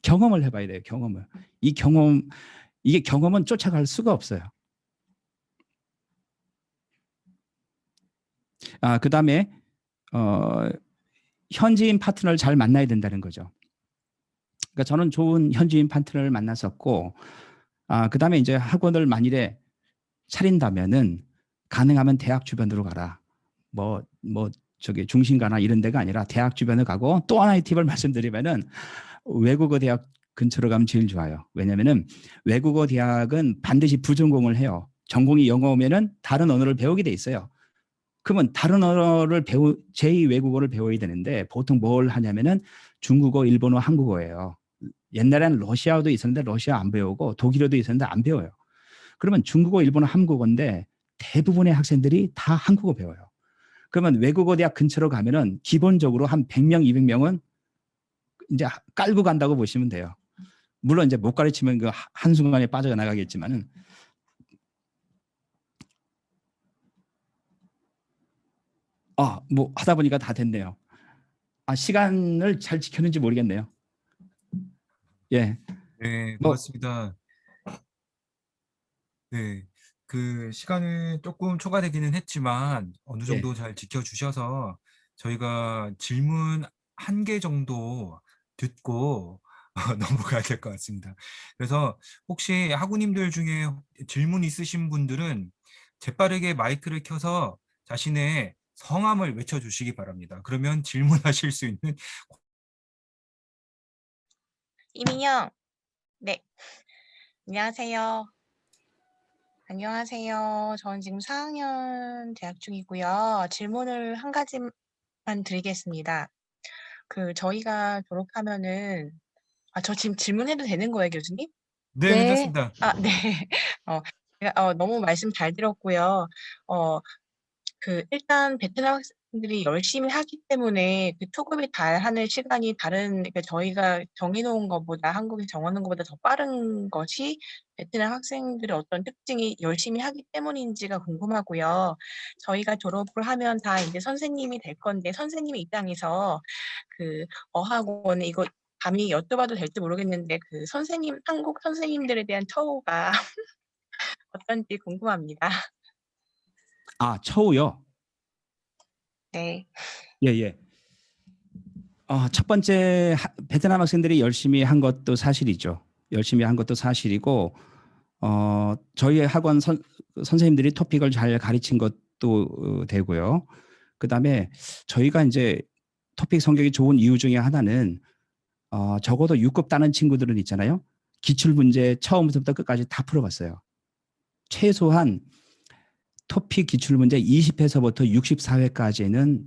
S4: 경험을 해봐야 돼요. 경험을. 이게 경험은 쫓아갈 수가 없어요. 그다음에 현지인 파트너를 잘 만나야 된다는 거죠. 그러니까 저는 좋은 현지인 파트너를 만났었고, 그다음에 이제 학원을 만일에 차린다면은 가능하면 대학 주변으로 가라. 저기 중심가나 이런 데가 아니라 대학 주변을 가고 또 하나의 팁을 말씀드리면은 외국어 대학 근처로 가면 제일 좋아요. 왜냐면은 외국어 대학은 반드시 부전공을 해요. 전공이 영어면은 다른 언어를 배우게 돼 있어요. 그러면 다른 언어를 제2 외국어를 배워야 되는데 보통 뭘 하냐면은 중국어, 일본어, 한국어예요. 옛날에는 러시아어도 있었는데 러시아 안 배우고 독일어도 있었는데 안 배워요. 그러면 중국어, 일본어, 한국어인데 대부분의 학생들이 다 한국어 배워요. 그러면 외국어 대학 근처로 가면은 기본적으로 한 100명, 200명은 이제 깔고 간다고 보시면 돼요. 물론 이제 못 가르치면 그 한순간에 빠져나가겠지만은 뭐 하다 보니까 다 됐네요. 시간을 잘 지켰는지 모르겠네요. 예.
S1: 네,
S4: 뭐
S1: 고맙습니다. 네, 그 시간은 조금 초과되기는 했지만 어느
S4: 예.
S1: 정도 잘 지켜주셔서 저희가 질문 한 개 정도 듣고 넘어가야 될 것 같습니다. 그래서 혹시 학우님들 중에 질문 있으신 분들은 재빠르게 마이크를 켜서 자신의 성함을 외쳐주시기 바랍니다. 그러면 질문하실 수 있는.
S2: 이민영. 네. 안녕하세요. 안녕하세요. 저는 지금 4학년 재학 중이고요. 질문을 한 가지만 드리겠습니다. 저희가 졸업하면은 저 지금 질문해도 되는 거예요, 교수님?
S1: 네,
S3: 네.
S1: 괜찮습니다.
S2: 네. 제가 너무 말씀 잘 들었고요. 일단 베트남 학생들이 열심히 하기 때문에 그 투급이 달하는 시간이 다른 그러니까 저희가 정해 놓은 것보다 한국이 정해 놓은 것보다 더 빠른 것이 베트남 학생들의 어떤 특징이 열심히 하기 때문인지가 궁금하고요. 저희가 졸업을 하면 다 인제 선생님이 될 건데 선생님의 입장에서 그 어학원 이거 감히 여쭤봐도 될지 모르겠는데 그 선생님 한국 선생님들에 대한 처우가 어떤지 궁금합니다.
S4: 아, 처우요?
S2: 네.
S4: 예예. 첫 번째 베트남 학생들이 열심히 한 것도 사실이죠. 열심히 한 것도 사실이고 저희 학원 선생님들이 토픽을 잘 가르친 것도 되고요. 그다음에 저희가 이제 토픽 성적이 좋은 이유 중에 하나는 적어도 6급 따는 친구들은 있잖아요. 기출 문제 처음부터 끝까지 다 풀어봤어요. 최소한 토픽 기출 문제 20회서부터 64회까지는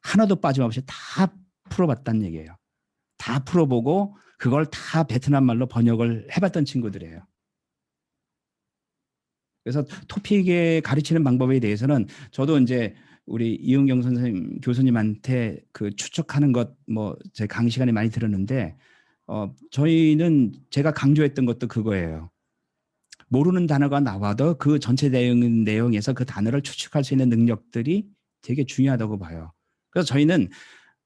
S4: 하나도 빠짐없이 다 풀어봤다는 얘기예요. 다 풀어보고 그걸 다 베트남 말로 번역을 해봤던 친구들이에요. 그래서 토픽에 가르치는 방법에 대해서는 저도 이제 우리 이은경 선생님 교수님한테 그 추측하는 것 뭐 제 강의 시간에 많이 들었는데 저희는 제가 강조했던 것도 그거예요. 모르는 단어가 나와도 그 전체 내용에서 그 단어를 추측할 수 있는 능력들이 되게 중요하다고 봐요. 그래서 저희는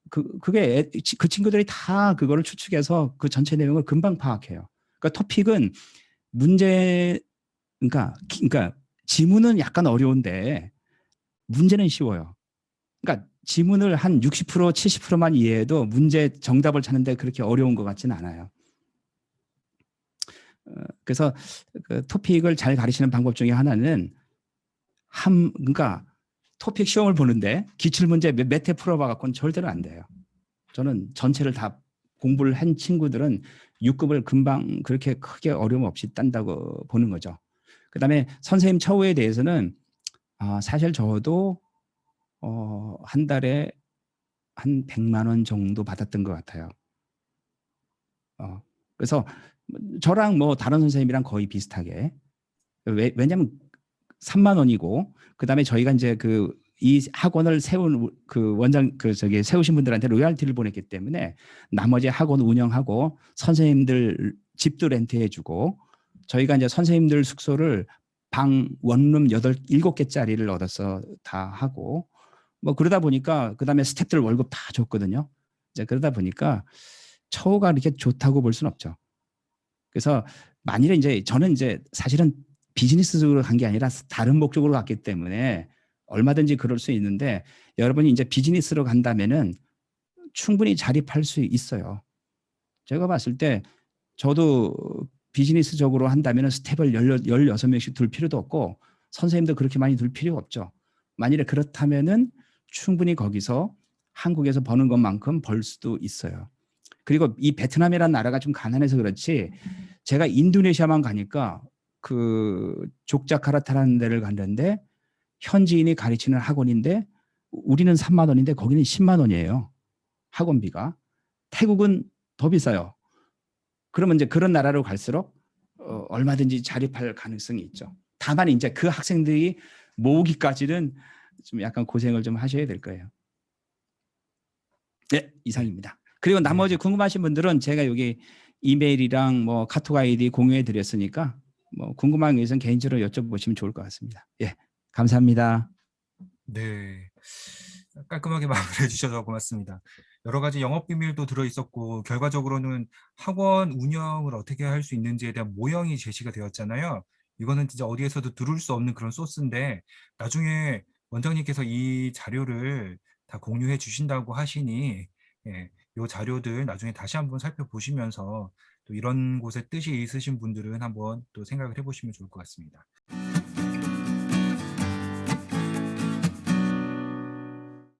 S4: 그게 그 친구들이 다 그거를 추측해서 그 전체 내용을 금방 파악해요. 그러니까 토픽은 문제 그러니까 지문은 약간 어려운데 문제는 쉬워요. 그러니까 지문을 한 60% 70%만 이해해도 문제 정답을 찾는데 그렇게 어려운 것 같지는 않아요. 그래서 그 토픽을 잘 가르치는 방법 중에 하나는 그러니까 토픽 시험을 보는데 기출 문제 몇 회 풀어봐 갖고는 절대로 안 돼요. 저는 전체를 다 공부를 한 친구들은 6급을 금방 그렇게 크게 어려움 없이 딴다고 보는 거죠. 그다음에 선생님 처우에 대해서는 사실 저도 한 달에 한 100만 원 정도 받았던 것 같아요. 그래서 저랑 뭐 다른 선생님이랑 거의 비슷하게 왜냐하면 3만 원이고 그다음에 저희가 이제 이 학원을 세운 그 원장 세우신 분들한테 로열티를 보냈기 때문에 나머지 학원 운영하고 선생님들 집도 렌트해주고 저희가 이제 선생님들 숙소를 방 원룸 7개짜리를 얻어서 다 하고 뭐 그러다 보니까 그다음에 스태프들 월급 다 줬거든요. 이제 그러다 보니까 처우가 이렇게 좋다고 볼 수는 없죠. 그래서 만일에 이제 저는 이제 사실은 비즈니스적으로 간 게 아니라 다른 목적으로 갔기 때문에 얼마든지 그럴 수 있는데 여러분이 이제 비즈니스로 간다면은 충분히 자립할 수 있어요. 제가 봤을 때 저도 비즈니스적으로 한다면 스텝을 16명씩 둘 필요도 없고 선생님도 그렇게 많이 둘 필요 없죠. 만일에 그렇다면은 충분히 거기서 한국에서 버는 것만큼 벌 수도 있어요. 그리고 이 베트남이라는 나라가 좀 가난해서 그렇지 제가 인도네시아만 가니까 그 족자카르타라는 데를 갔는데 현지인이 가르치는 학원인데 우리는 3만 원인데 거기는 10만 원이에요. 학원비가. 태국은 더 비싸요. 그러면 이제 그런 나라로 갈수록 얼마든지 자립할 가능성이 있죠. 다만 이제 그 학생들이 모으기까지는 좀 약간 고생을 좀 하셔야 될 거예요. 네, 이상입니다. 그리고 나머지 궁금하신 분들은 제가 여기 이메일이랑 뭐 카톡 아이디 공유해 드렸으니까 뭐 궁금한 게 있으면 개인적으로 여쭤보시면 좋을 것 같습니다. 예, 감사합니다.
S1: 네. 깔끔하게 마무리해 주셔서 고맙습니다. 여러 가지 영업 비밀도 들어 있었고 결과적으로는 학원 운영을 어떻게 할 수 있는지에 대한 모형이 제시가 되었잖아요. 이거는 진짜 어디에서도 들을 수 없는 그런 소스인데 나중에 원장님께서 이 자료를 다 공유해 주신다고 하시니 이 자료들 나중에 다시 한번 살펴보시면서 또 이런 곳에 뜻이 있으신 분들은 한번 또 생각을 해보시면 좋을 것 같습니다.